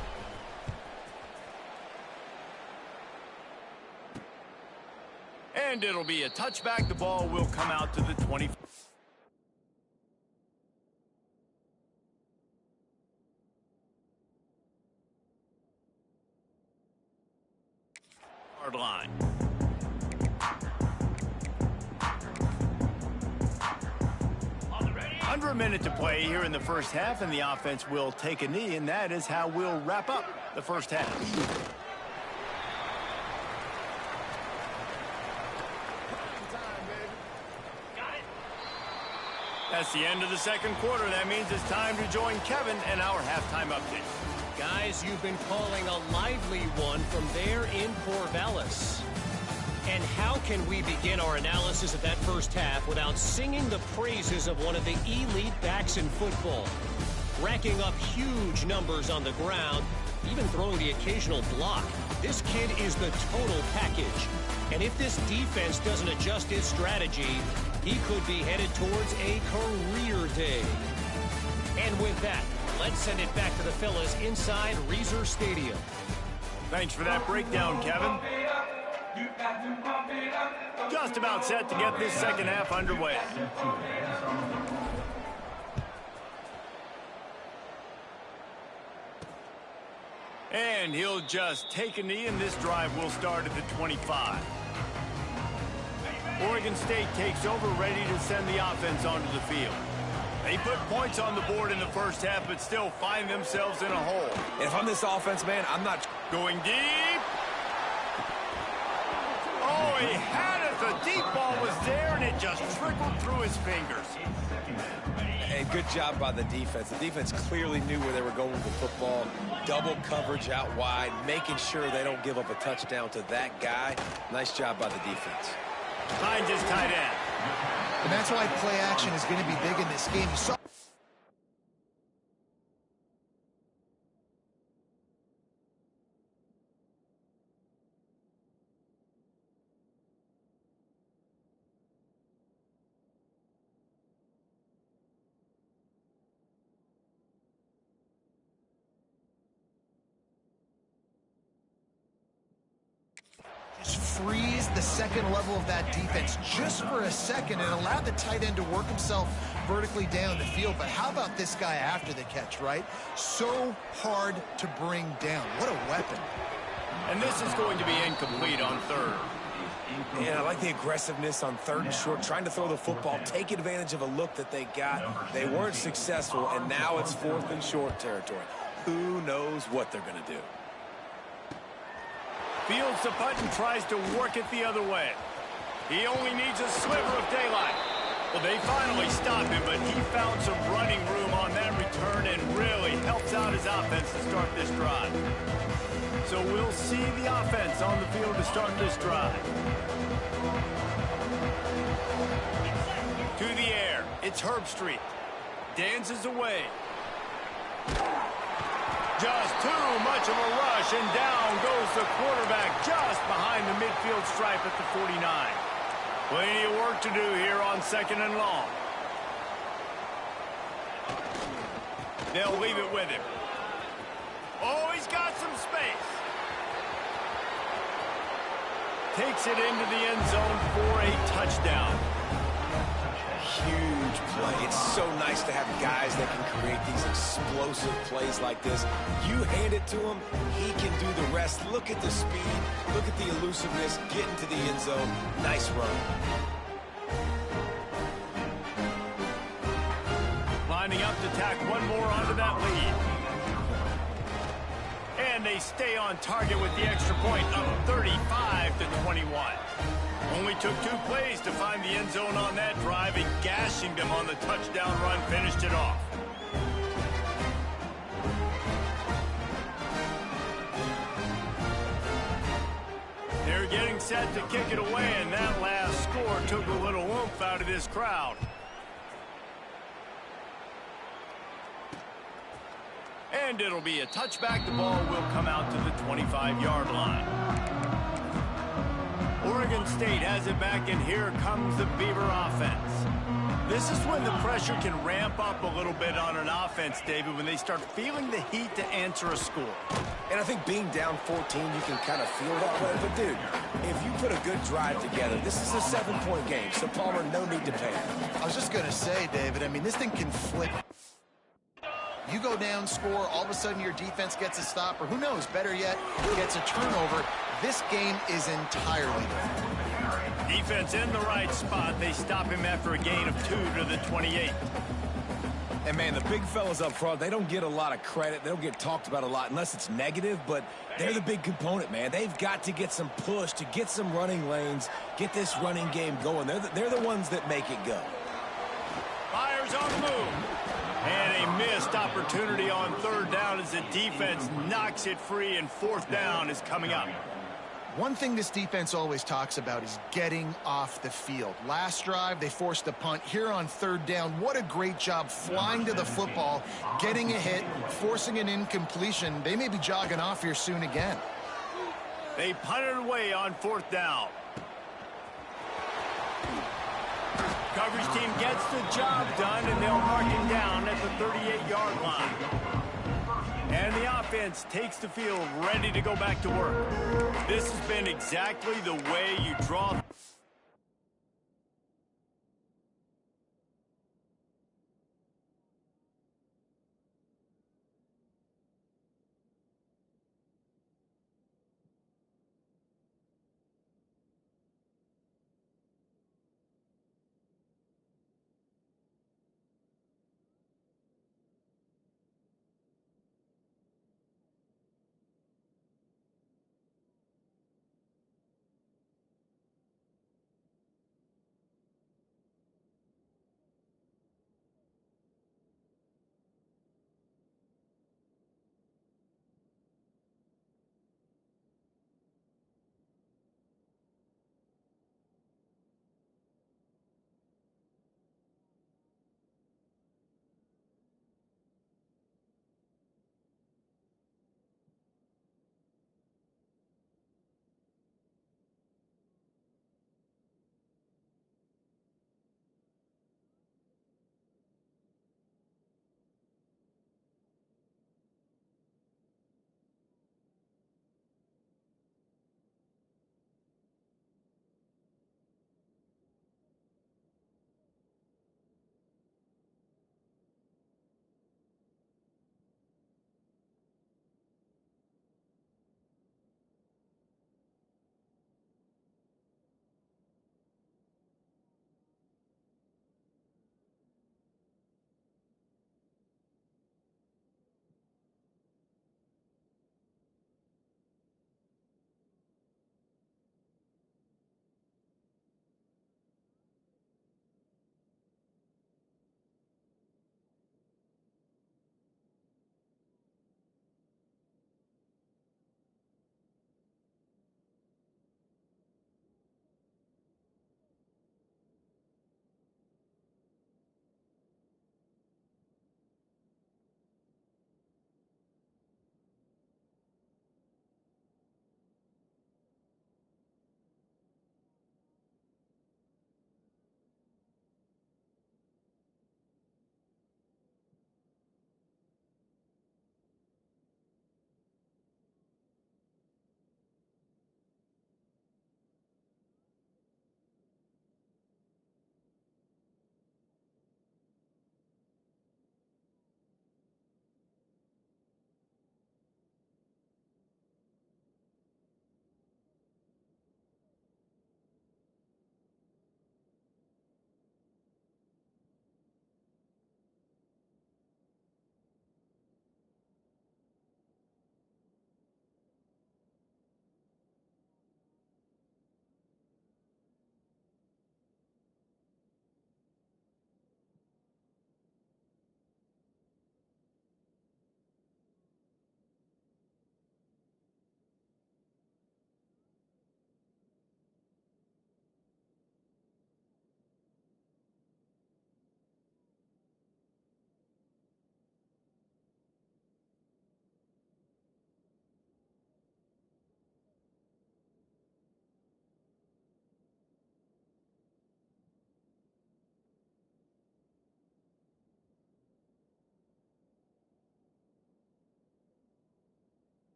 And it'll be a touchback. The ball will come out to the 20. Yard line. Under a minute to play here in the first half, and the offense will take a knee, and that is how we'll wrap up the first half. That's the end of the second quarter. That means it's time to join Kevin and our halftime update. Guys, you've been calling a lively one from there in Corvallis. And how can we begin our analysis of that first half without singing the praises of one of the elite backs in football? Racking up huge numbers on the ground, even throwing the occasional block. This kid is the total package. And if this defense doesn't adjust its strategy, he could be headed towards a career day. And with that, let's send it back to the fellas inside Reser Stadium. Thanks for that breakdown, Kevin. Just about set to get this second half underway. And he'll just take a knee, and this drive will start at the 25. Oregon State takes over, ready to send the offense onto the field. They put points on the board in the first half, but still find themselves in a hole. And if I'm this offense, man, I'm not going deep. Oh, he had it. The deep ball was there, and it just trickled through his fingers. Hey, good job by the defense. The defense clearly knew where they were going with the football. Double coverage out wide, making sure they don't give up a touchdown to that guy. Nice job by the defense. Finds his tight end. And that's why play action is going to be big in this game. You saw just freeze the second level of that defense just for a second and allow the tight end to work himself vertically down the field. But how about this guy after the catch, right? So hard to bring down. What a weapon. And this is going to be incomplete on third. Yeah, I like the aggressiveness on third and short, trying to throw the football, take advantage of a look that they got. They weren't successful, and now it's fourth and short territory. Who knows what they're going to do? Fields the punt and tries to work it the other way. He only needs a sliver of daylight. Well, they finally stopped him, but he found some running room on that return and really helps out his offense to start this drive. So we'll see the offense on the field to start this drive. To the air, it's Herbstreit. Dances away. Just too much of a rush, and down goes the quarterback just behind the midfield stripe at the 49. Plenty of work to do here on second and long. They'll leave it with him. Oh, he's got some space. Takes it into the end zone for a touchdown. Huge play. It's so nice to have guys that can create these explosive plays like this. You hand it to him, he can do the rest. Look at the speed, look at the elusiveness, get into the end zone. Nice run. Lining up to tack one more onto that lead. And they stay on target with the extra point, up 35-21. Only took 2 plays to find the end zone on that drive, and gashing them on the touchdown run finished it off. They're getting set to kick it away, and that last score took a little oomph out of this crowd. And it'll be a touchback. The ball will come out to the 25-yard line. Oregon State has it back, and here comes the Beaver offense. This is when the pressure can ramp up a little bit on an offense, David, when they start feeling the heat to answer a score. And I think being down 14, you can kind of feel that way. But, dude, if you put a good drive together, this is a 7-point game. So, Palmer, no need to panic. I was just going to say, David, I mean, this thing can flip. You go down, score, all of a sudden your defense gets a stop, or who knows, better yet, gets a turnover. This game is entirely different. Defense in the right spot. They stop him after a gain of 2 to the 28. And, man, the big fellas up front, they don't get a lot of credit. They don't get talked about a lot unless it's negative, but they're the big component, man. They've got to get some push to get some running lanes, get this running game going. They're the ones that make it go. Fires on the move. And a missed opportunity on 3rd down as the defense knocks it free, and 4th down is coming up. One thing this defense always talks about is getting off the field. Last drive, they forced a punt. Here on 3rd down, what a great job flying to the football, getting a hit, forcing an incompletion. They may be jogging off here soon again. They punted away on 4th down. Coverage team gets the job done, and they'll mark him down at the 38-yard line. And the offense takes the field ready to go back to work. This has been exactly the way you draw.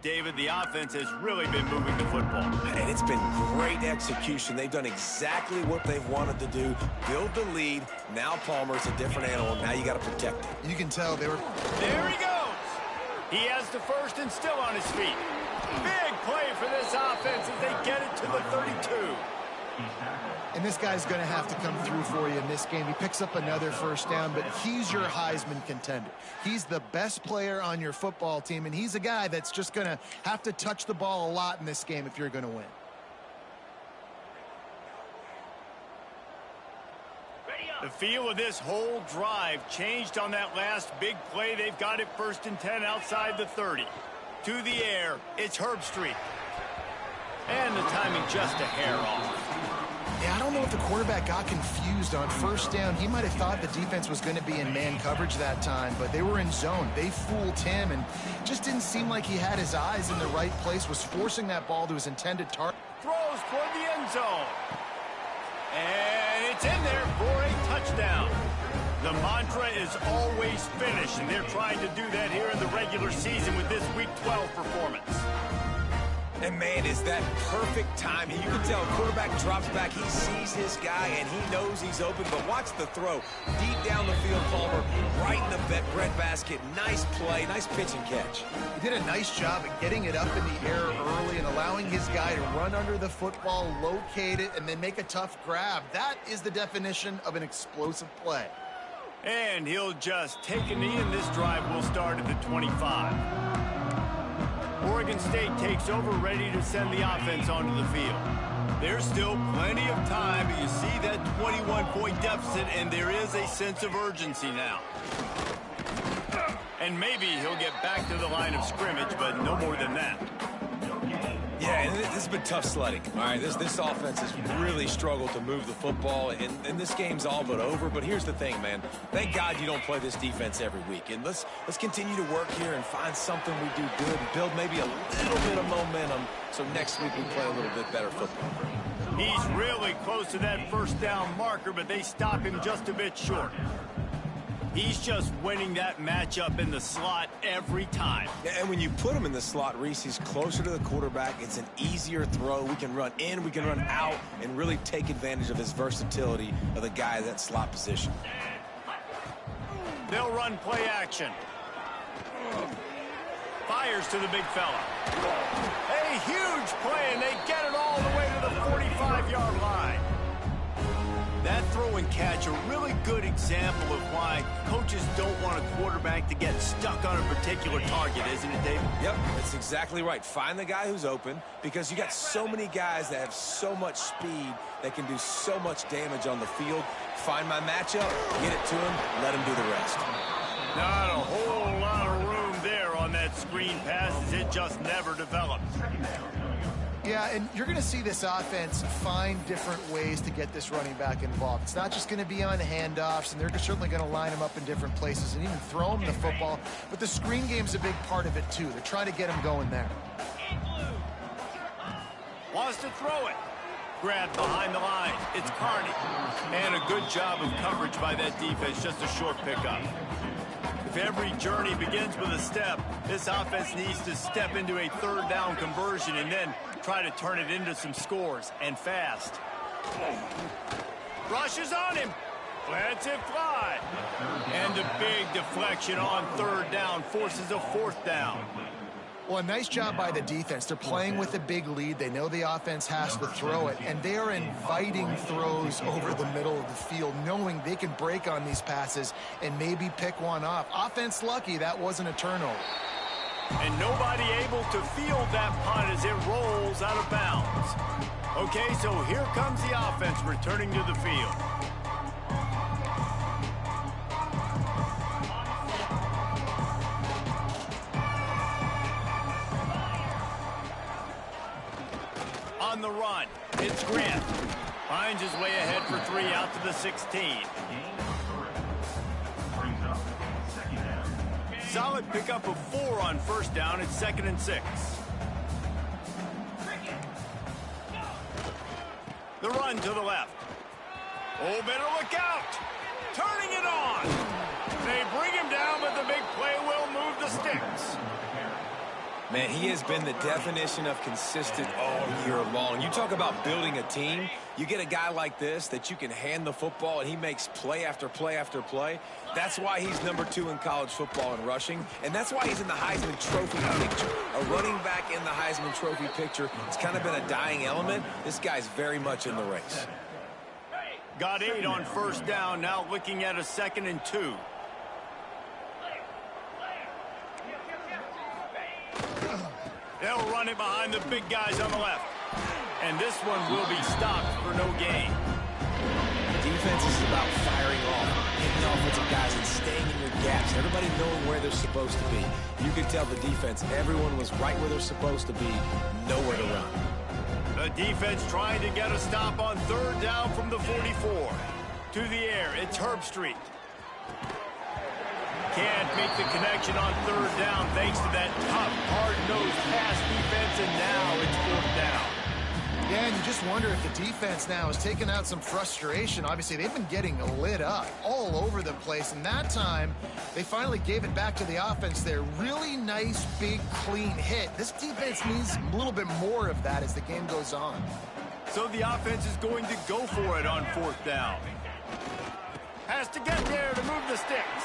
David, the offense has really been moving the football. And it's been great execution. They've done exactly what they've wanted to do. Build the lead. Now Palmer's a different animal. Now you got to protect it. You can tell they were... There he goes. He has the first and still on his feet. Big play for this offense as they get it to the 32. And this guy's going to have to come through for you in this game. He picks up another first down, but he's your Heisman contender. He's the best player on your football team, and he's a guy that's just going to have to touch the ball a lot in this game if you're going to win. The feel of this whole drive changed on that last big play. They've got it 1st and 10 outside the 30. To the air, it's Herbstreit. And the timing just a hair off. Yeah, I don't know if the quarterback got confused on first down. He might have thought the defense was going to be in man coverage that time, but they were in zone. They fooled him and just didn't seem like he had his eyes in the right place, was forcing that ball to his intended target. Throws toward the end zone. And it's in there for a touchdown. The mantra is always finish, and they're trying to do that here in the regular season with this Week 12 performance. And, man, is that perfect time. You can tell quarterback drops back. He sees his guy, and he knows he's open. But watch the throw. Deep down the field, Palmer, right in the breadbasket. Nice play, nice pitch and catch. He did a nice job at getting it up in the air early and allowing his guy to run under the football, locate it, and then make a tough grab. That is the definition of an explosive play. And he'll just take a knee, and this drive will start at the 25. Oregon State takes over, ready to send the offense onto the field. There's still plenty of time, but you see that 21-point deficit, and there is a sense of urgency now. And maybe he'll get back to the line of scrimmage, but no more than that. Yeah, and this has been tough sledding. All right, this offense has really struggled to move the football, and this game's all but over. But here's the thing, man. Thank God you don't play this defense every week. And let's continue to work here and find something we do good and build maybe a little bit of momentum so next week we play a little bit better football. He's really close to that first down marker, but they stop him just a bit short. He's just winning that matchup in the slot every time. And when you put him in the slot, Reese, he's closer to the quarterback. It's an easier throw. We can run in, we can run out, and really take advantage of his versatility of the guy in that slot position. They'll run play action. Fires to the big fella. A huge play, and they get it all the way to the 45-yard line. That throw and catch, a really good example of why coaches don't want a quarterback to get stuck on a particular target, isn't it, David? Yep, that's exactly right. Find the guy who's open, because you got so many guys that have so much speed that can do so much damage on the field. Find my matchup, get it to him, let him do the rest. Not a whole lot of room there on that screen pass, as it just never developed. Yeah, and you're going to see this offense find different ways to get this running back involved. It's not just going to be on handoffs, and they're certainly going to line him up in different places and even throw him the football. But the screen game's a big part of it, too. They're trying to get him going there. Wants to throw it. Grabbed behind the line. It's Carney. And a good job of coverage by that defense. Just a short pickup. If every journey begins with a step, this offense needs to step into a third down conversion and then try to turn it into some scores, and fast. Rushes on him. Lets it fly. And a big deflection on third down forces a fourth down. Well, a nice job by the defense. They're playing with a big lead. They know the offense has to throw it, and they are inviting throws over the middle of the field, knowing they can break on these passes and maybe pick one off. Offense lucky that wasn't a turnover. And nobody able to field that punt as it rolls out of bounds. Okay, so here comes the offense returning to the field. On the run, it's Grant. Finds his way ahead for 3 out to the 16. Solid pickup of 4 on first down. It's 2nd and 6. The run to the left. Oh, better look out. Turning it on. They bring him down, but the big play will move the sticks. Man, he has been the definition of consistent all year long. You talk about building a team. You get a guy like this that you can hand the football and he makes play after play after play. That's why he's number 2 in college football in rushing, and that's why he's in the Heisman Trophy picture. A running back in the Heisman Trophy picture. It's kind of been a dying element. This guy's very much in the race. Got 8 on first down, now looking at a 2nd and 2. They'll run it behind the big guys on the left. And this one will be stopped for no gain. Defense is about firing off, hitting offensive guys and staying in your gaps. Everybody knowing where they're supposed to be. You can tell the defense, everyone was right where they're supposed to be, nowhere to run. The defense trying to get a stop on 3rd down from the 44. To the air, it's Herbstreit. Can't make the connection on 3rd down thanks to that tough, hard-nosed pass defense, and now it's 4th down. Yeah, and you just wonder if the defense now has taken out some frustration. Obviously, they've been getting lit up all over the place, and that time, they finally gave it back to the offense there. Really nice, big, clean hit. This defense needs a little bit more of that as the game goes on. So the offense is going to go for it on 4th down. Has to get there to move the sticks.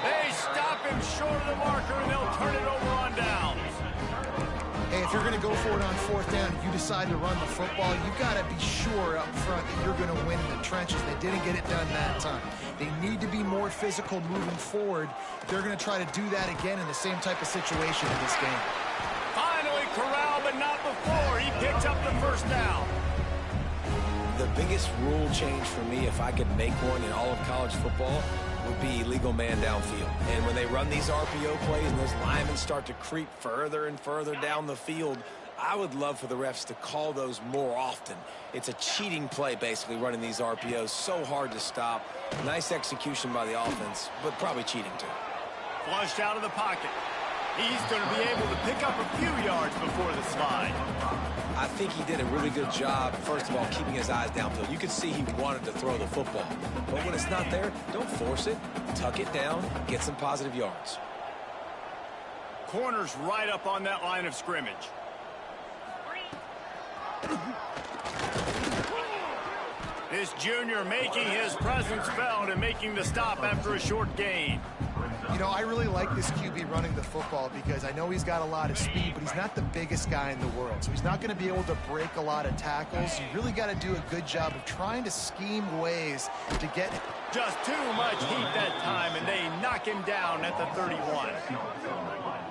They stop him short of the marker, and they'll turn it over on downs. Hey, if you're going to go for it on 4th down and you decide to run the football, you've got to be sure up front that you're going to win in the trenches. They didn't get it done that time. They need to be more physical moving forward. They're going to try to do that again in the same type of situation in this game. Finally corralled, but not before. He picks up the 1st down. The biggest rule change for me, if I could make one in all of college football, would be illegal man downfield. And when they run these RPO plays and those linemen start to creep further and further down the field, I would love for the refs to call those more often. It's a cheating play, basically, running these RPOs. So hard to stop. Nice execution by the offense, but probably cheating too. Flushed out of the pocket. He's going to be able to pick up a few yards before the slide. I think he did a really good job, first of all, keeping his eyes downfield. You could see he wanted to throw the football. But when it's not there, don't force it. Tuck it down, get some positive yards. Corner's right up on that line of scrimmage. This junior making his presence felt and making the stop after a short gain. You know, I really like this QB running the football because I know he's got a lot of speed, but he's not the biggest guy in the world. So he's not going to be able to break a lot of tackles. You really got to do a good job of trying to scheme ways to get... Just too much heat that time, and they knock him down at the 31.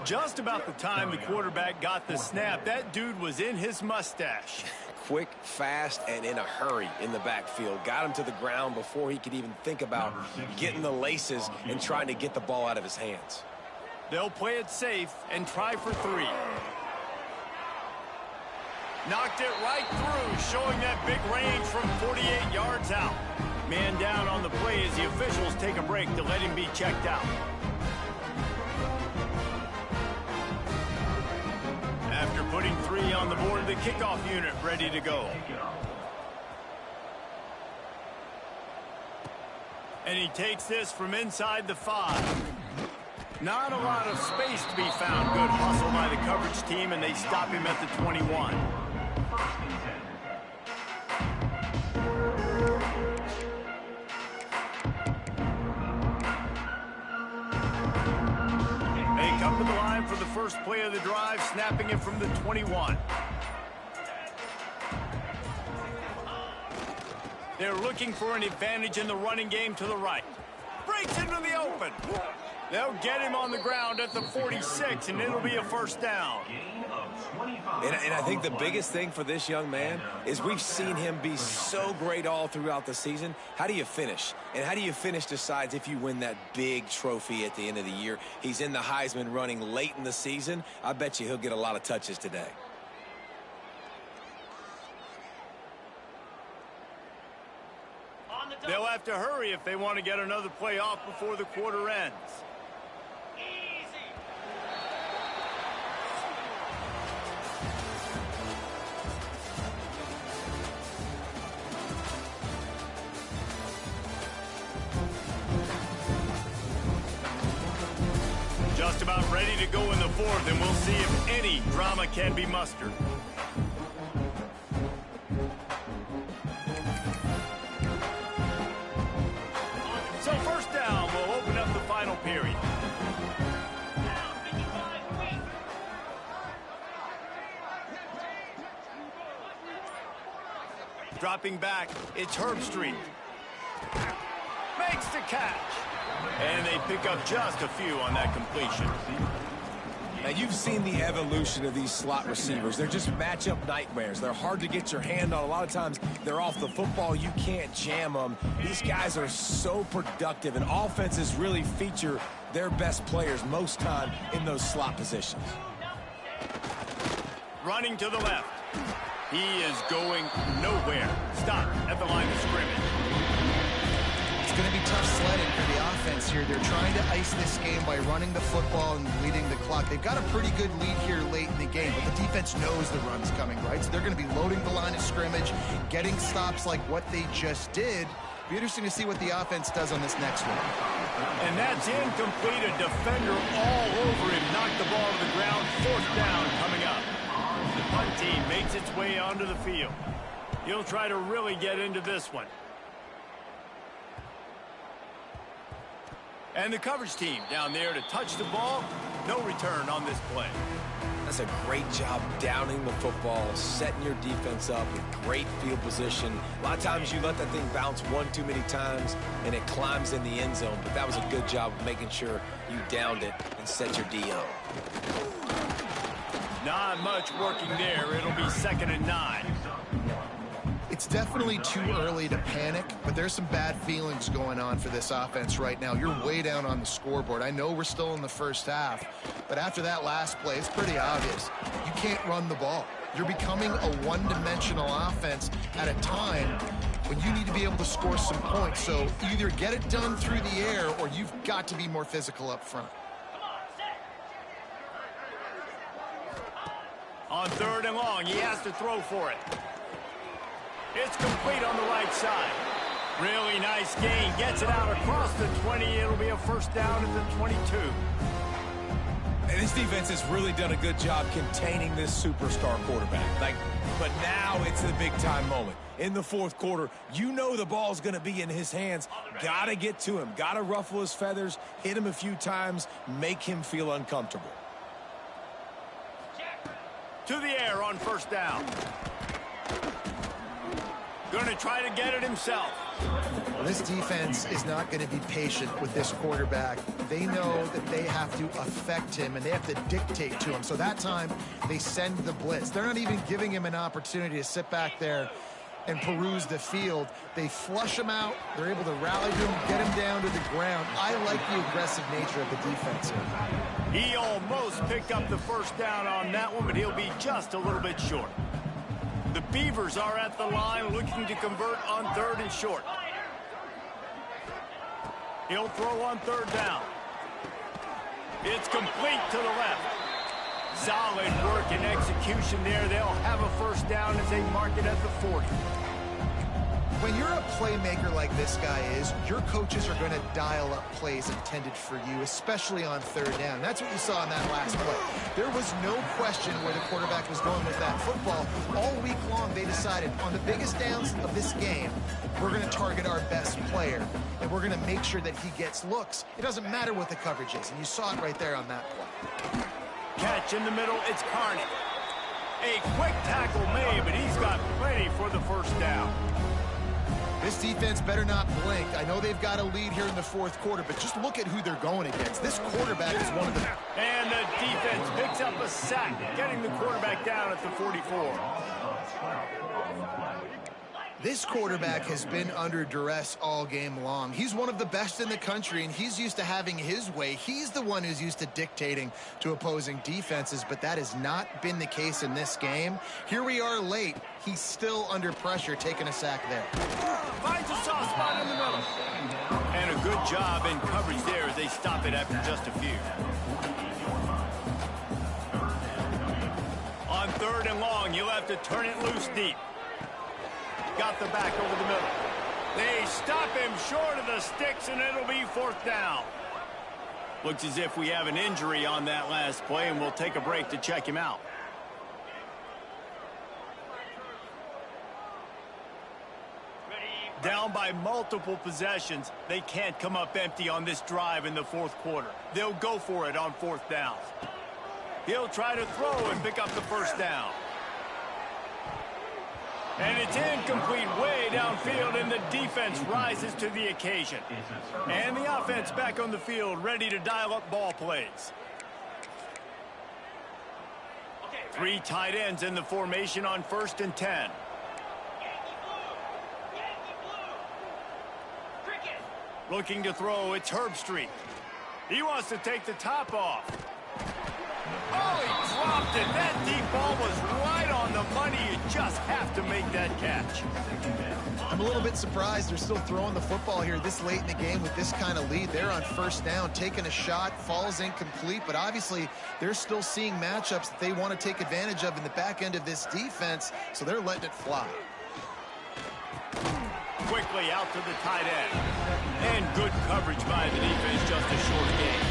Just about the time the quarterback got the snap, that dude was in his mustache. Quick, fast, and in a hurry in the backfield. Got him to the ground before he could even think about getting the laces and trying to get the ball out of his hands. They'll play it safe and try for 3. Knocked it right through, showing that big range from 48 yards out. Man down on the play as the officials take a break to let him be checked out. After putting 3 on the board, the kickoff unit ready to go. And he takes this from inside the 5. Not a lot of space to be found. Good hustle by the coverage team, and they stop him at the 21. They come to the line for the first play of the drive, snapping it from the 21. They're looking for an advantage in the running game to the right. Breaks into the open. They'll get him on the ground at the 46, and it'll be a 1st down. And I think the biggest thing for this young man is we've seen him be so great all throughout the season. How do you finish? And how do you finish decides if you win that big trophy at the end of the year. He's in the Heisman running late in the season. I bet you he'll get a lot of touches today. They'll have to hurry if they want to get another play off before the quarter ends. Just about ready to go in the fourth, and we'll see if any drama can be mustered. So first down will open up the final period. Dropping back, it's Herbstreit. Makes the catch. And they pick up just a few on that completion. Now, you've seen the evolution of these slot receivers. They're just matchup nightmares. They're hard to get your hand on. A lot of times, they're off the football. You can't jam them. These guys are so productive, and offenses really feature their best players most time in those slot positions. Running to the left. He is going nowhere. Stop at the line of scrimmage. It's going to be tough sledding for the offense here. They're trying to ice this game by running the football and bleeding the clock. They've got a pretty good lead here late in the game, but the defense knows the run's coming, right? So they're going to be loading the line of scrimmage, getting stops like what they just did. Be interesting to see what the offense does on this next one. And that's incomplete. A defender all over him. Knocked the ball to the ground. Fourth down coming up. The punt team makes its way onto the field. He'll try to really get into this one. And the coverage team down there to touch the ball. No return on this play. That's a great job downing the football, setting your defense up with great field position. A lot of times you let that thing bounce one too many times and it climbs in the end zone, but that was a good job of making sure you downed it and set your D up. Not much working there. It'll be 2nd and 9. It's definitely too early to panic, but there's some bad feelings going on for this offense right now. You're way down on the scoreboard. I know we're still in the first half, but after that last play, it's pretty obvious. You can't run the ball. You're becoming a one-dimensional offense at a time when you need to be able to score some points. So either get it done through the air or you've got to be more physical up front. On 3rd and long, he has to throw for it. It's complete on the right side. Really nice gain. Gets it out across the 20. It'll be a first down at the 22. And this defense has really done a good job containing this superstar quarterback. But now it's the big-time moment. In the fourth quarter, you know the ball's going to be in his hands. Got to get to him. Got to ruffle his feathers, hit him a few times, make him feel uncomfortable. To the air on first down. Going to try to get it himself. This defense is not going to be patient with this quarterback. They know that they have to affect him and they have to dictate to him. So that time, they send the blitz. They're not even giving him an opportunity to sit back there and peruse the field. They flush him out. They're able to rally to him, get him down to the ground. I like the aggressive nature of the defense here. He almost picked up the first down on that one, but he'll be just a little bit short. The Beavers are at the line looking to convert on 3rd and short. He'll throw on 3rd down. It's complete to the left. Solid work and execution there. They'll have a first down as they mark it at the 40. When you're a playmaker like this guy is, your coaches are going to dial up plays intended for you, especially on 3rd down. That's what you saw in that last play. There was no question where the quarterback was going with that football. All week long, they decided on the biggest downs of this game, we're going to target our best player, and we're going to make sure that he gets looks. It doesn't matter what the coverage is, and you saw it right there on that play. Catch in the middle, it's Carney. A quick tackle made, but he's got plenty for the first down. This defense better not blink. I know they've got a lead here in the fourth quarter, but just look at who they're going against. This quarterback is one of the... And the defense picks up a sack, getting the quarterback down at the 44. This quarterback has been under duress all game long. He's one of the best in the country, and he's used to having his way. He's the one who's used to dictating to opposing defenses, but that has not been the case in this game. Here we are late. He's still under pressure, taking a sack there. Finds a soft spot in the middle. And a good job in coverage there as they stop it after just a few. On 3rd and long, you'll have to turn it loose deep. Got the back over the middle. They stop him short of the sticks, and it'll be 4th down. Looks as if we have an injury on that last play, and we'll take a break to check him out. Down by multiple possessions, they can't come up empty on this drive in the fourth quarter. They'll go for it on fourth down. He'll try to throw and pick up the first down. And it's incomplete way downfield, and the defense rises to the occasion. And the offense back on the field, ready to dial up ball plays. 3 tight ends in the formation on 1st and 10. Looking to throw, it's Herbstreit. He wants to take the top off. Oh, he dropped it. That deep ball was right on the money. You just have to make that catch. I'm a little bit surprised they're still throwing the football here this late in the game with this kind of lead. They're on 1st down, taking a shot, falls incomplete, but obviously they're still seeing matchups that they want to take advantage of in the back end of this defense, so they're letting it fly. Quickly out to the tight end. And good coverage by the defense, just a short game.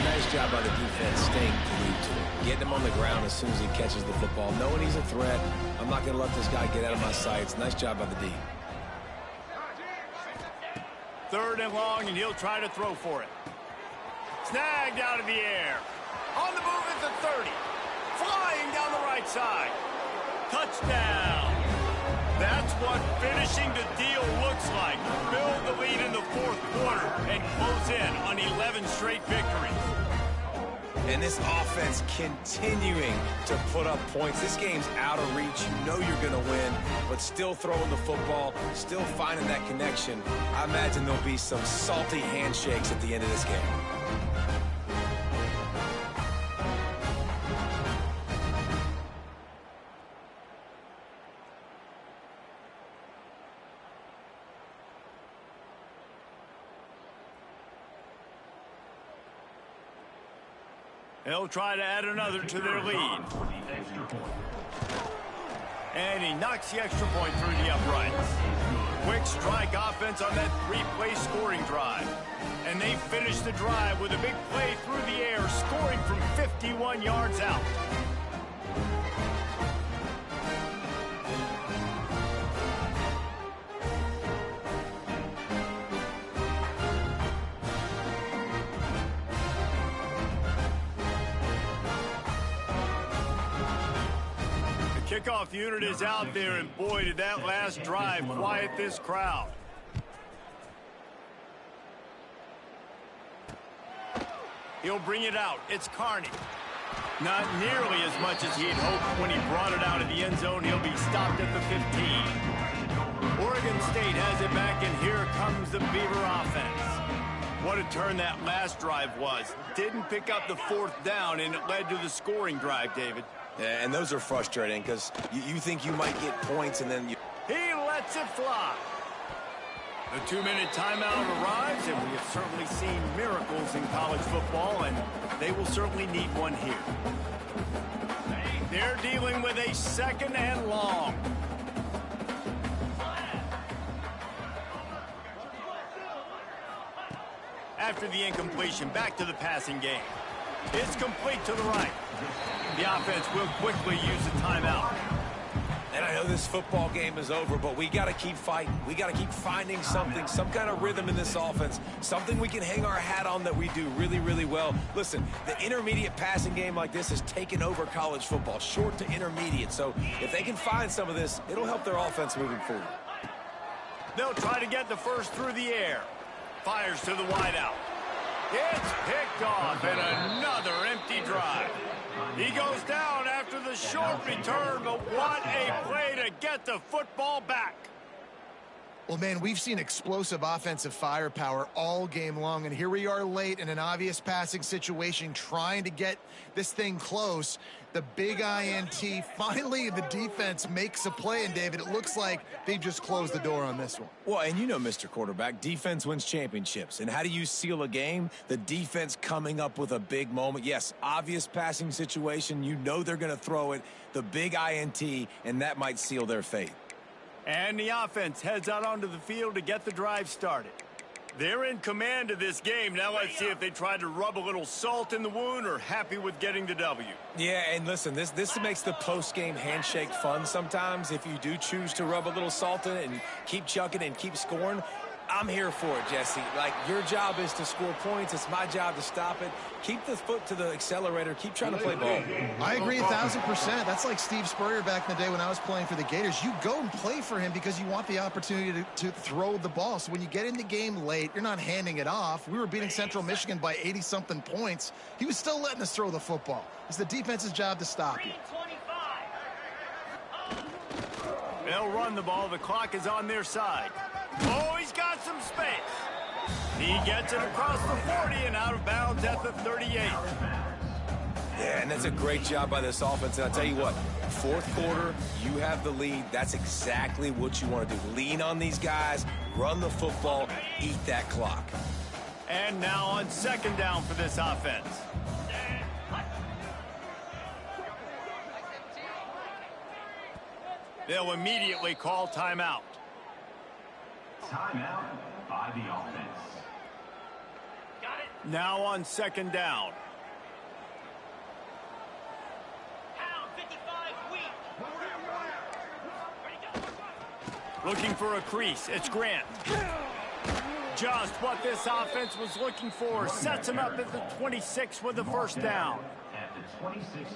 Nice job by the defense staying glued to him. Getting him on the ground as soon as he catches the football. Knowing he's a threat. I'm not going to let this guy get out of my sights. Nice job by the D. 3rd and long, and he'll try to throw for it. Snagged out of the air. On the move at the 30. Flying down the right side. Touchdown. That's what finishing the deal looks like. Build the lead in the fourth quarter and close in on 11 straight victories. And this offense continuing to put up points. This game's out of reach. You know you're going to win, but still throwing the football, still finding that connection. I imagine there'll be some salty handshakes at the end of this game. They'll try to add another to their lead. And he knocks the extra point through the uprights. Quick strike offense on that 3-play scoring drive. And they finish the drive with a big play through the air, scoring from 51 yards out. Kickoff unit is out there, and boy, did that last drive quiet this crowd. He'll bring it out. It's Carney. Not nearly as much as he'd hoped when he brought it out of the end zone. He'll be stopped at the 15. Oregon State has it back, and here comes the Beaver offense. What a turn that last drive was. Didn't pick up the 4th down, and it led to the scoring drive, David. Yeah, and those are frustrating because you think you might get points and then you... He lets it fly. The 2-minute timeout arrives, and we have certainly seen miracles in college football, and they will certainly need one here. They're dealing with a 2nd and long. After the incompletion, back to the passing game. It's complete to the right. The offense will quickly use the timeout. And I know this football game is over, but we got to keep fighting. We got to keep finding something, some kind of rhythm in this offense, something we can hang our hat on that we do really, really well. Listen, the intermediate passing game like this has taken over college football, short to intermediate. So if they can find some of this, it'll help their offense moving forward. They'll try to get the first through the air. Fires to the wideout. It's picked off, and another empty drive. He goes down after the short return, but what a play to get the football back. Well, man, we've seen explosive offensive firepower all game long, and here we are late in an obvious passing situation trying to get this thing close. The big INT, finally the defense makes a play, and David, it looks like they just closed the door on this one. Well, and you know, Mr. Quarterback, defense wins championships. And how do you seal a game? The defense coming up with a big moment. Yes, obvious passing situation. You know they're going to throw it. The big INT, and that might seal their fate. And the offense heads out onto the field to get the drive started. They're in command of this game. Now let's see if they try to rub a little salt in the wound or happy with getting the W. Yeah, and listen, this makes the post-game handshake fun sometimes. If you do choose to rub a little salt in it and keep chucking and keep scoring, I'm here for it, Jesse. Like, your job is to score points. It's my job to stop it. Keep the foot to the accelerator. Keep trying to play ball. I agree 1,000%. That's like Steve Spurrier back in the day when I was playing for the Gators. You go and play for him because you want the opportunity to throw the ball. So when you get in the game late, you're not handing it off. We were beating Central Michigan by 80-something points. He was still letting us throw the football. It's the defense's job to stop you. They'll run the ball. The clock is on their side. Oh, he's got some space. He gets it across the 40 and out of bounds at the 38. Yeah, and that's a great job by this offense. And I'll tell you what, fourth quarter, you have the lead. That's exactly what you want to do. Lean on these guys, run the football, eat that clock. And now on second down for this offense. They'll immediately call timeout. Timeout by the offense. Now on second down. Looking for a crease. It's Grant. Just what this offense was looking for. Sets him up at the 26 with the first down.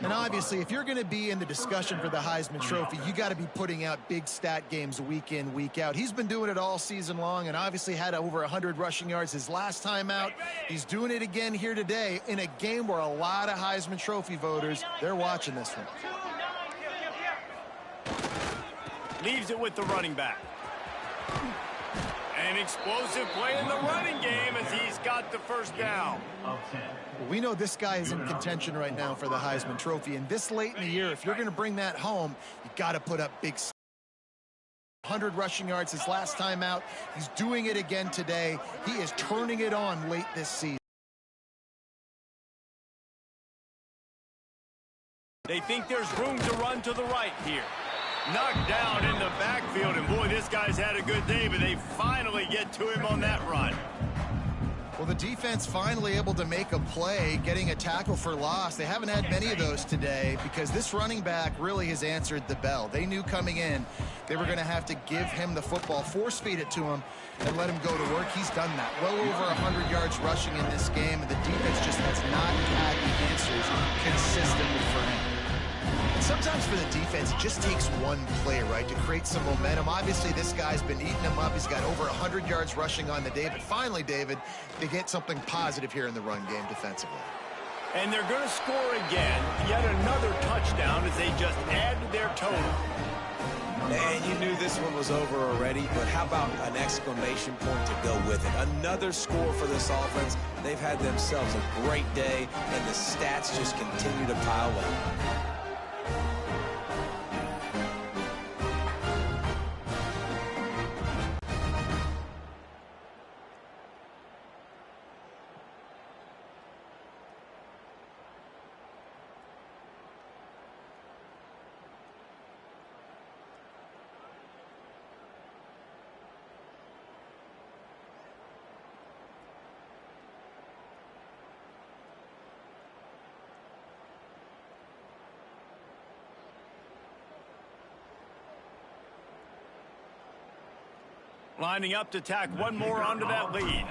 And obviously, if you're going to be in the discussion for the Heisman Trophy, you got to be putting out big stat games week in, week out. He's been doing it all season long and obviously had over 100 rushing yards his last time out. He's doing it again here today in a game where a lot of Heisman Trophy voters, they're watching this one. Leaves it with the running back. An explosive play in the running game as he's got the first down. We know this guy is in contention right now for the Heisman Trophy, and this late in the year, if you're going to bring that home, you got to put up big 100 rushing yards his last time out. He's doing it again today. He is turning it on late this season. They think there's room to run to the right here. Knocked down in the backfield, and boy, this guy's had a good day, but they finally get to him on that run. Well, the defense finally able to make a play, getting a tackle for loss. They haven't had many of those today because this running back really has answered the bell. They knew coming in they were going to have to give him the football, force feed it to him, and let him go to work. He's done that. Well over 100 yards rushing in this game, and the defense just has not had the answers consistently for him. And sometimes for the defense, it just takes one play, right, to create some momentum. Obviously, this guy's been eating him up. He's got over 100 yards rushing on the day. But finally, David, they get something positive here in the run game defensively. And they're going to score again. Yet another touchdown as they just add to their total. And you knew this one was over already, but how about an exclamation point to go with it? Another score for this offense. They've had themselves a great day, and the stats just continue to pile up. Lining up to tack one more onto that lead.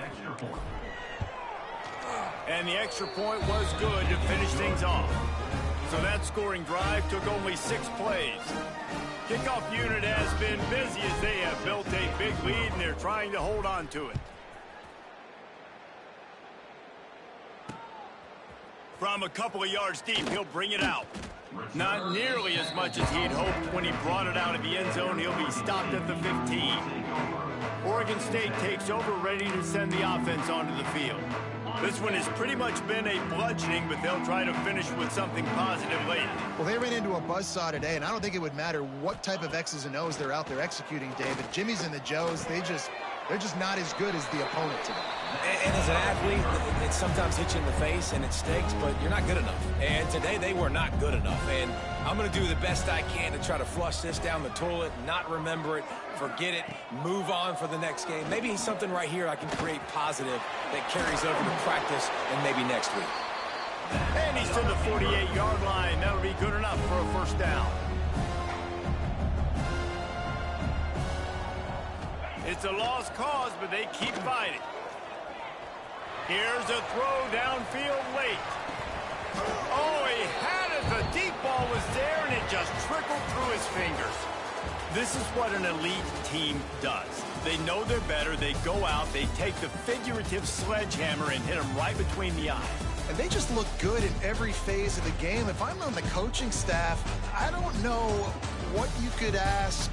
And the extra point was good to finish things off. So that scoring drive took only 6 plays. Kickoff unit has been busy as they have built a big lead and they're trying to hold on to it. From a couple of yards deep, he'll bring it out. Not nearly as much as he'd hoped when he brought it out of the end zone. He'll be stopped at the 15. Oregon State takes over, ready to send the offense onto the field. This one has pretty much been a bludgeoning, but they'll try to finish with something positive late. Well, they ran into a buzzsaw today, and I don't think it would matter what type of X's and O's they're out there executing, David. Jimmy's and the Joes, they're just not as good as the opponent today. And as an athlete, it sometimes hits you in the face and it stinks, but you're not good enough. And today they were not good enough. And I'm going to do the best I can to try to flush this down the toilet, not remember it, forget it, move on for the next game. Maybe something right here I can create positive that carries over to practice and maybe next week. And he's to the 48-yard line. That'll be good enough for a first down. It's a lost cause, but they keep fighting. Here's a throw downfield late. Oh, he had it. The deep ball was there, and it just trickled through his fingers. This is what an elite team does. They know they're better. They go out. They take the figurative sledgehammer and hit him right between the eyes. And they just look good in every phase of the game. If I'm on the coaching staff, I don't know what you could ask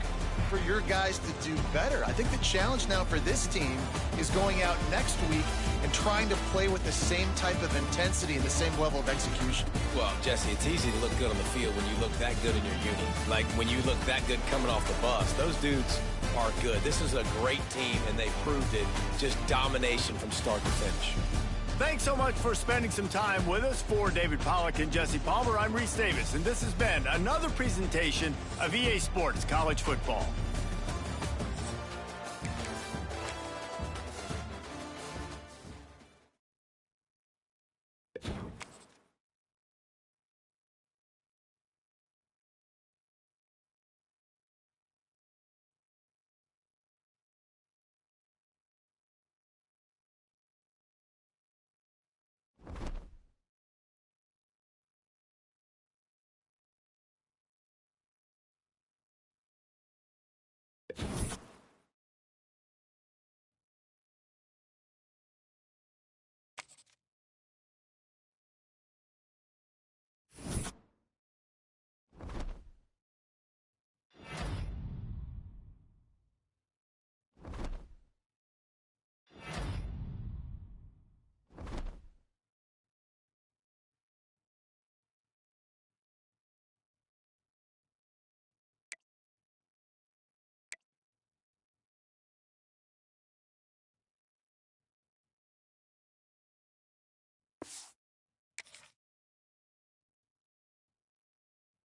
for your guys to do better. I think the challenge now for this team is going out next week and trying to play with the same type of intensity and the same level of execution. Well, Jesse, it's easy to look good on the field when you look that good in your uni. Like when you look that good coming off the bus. Those dudes are good. This is a great team, and they proved it. Just domination from start to finish. Thanks so much for spending some time with us. For David Pollack and Jesse Palmer, I'm Reese Davis, and this has been another presentation of EA Sports College Football.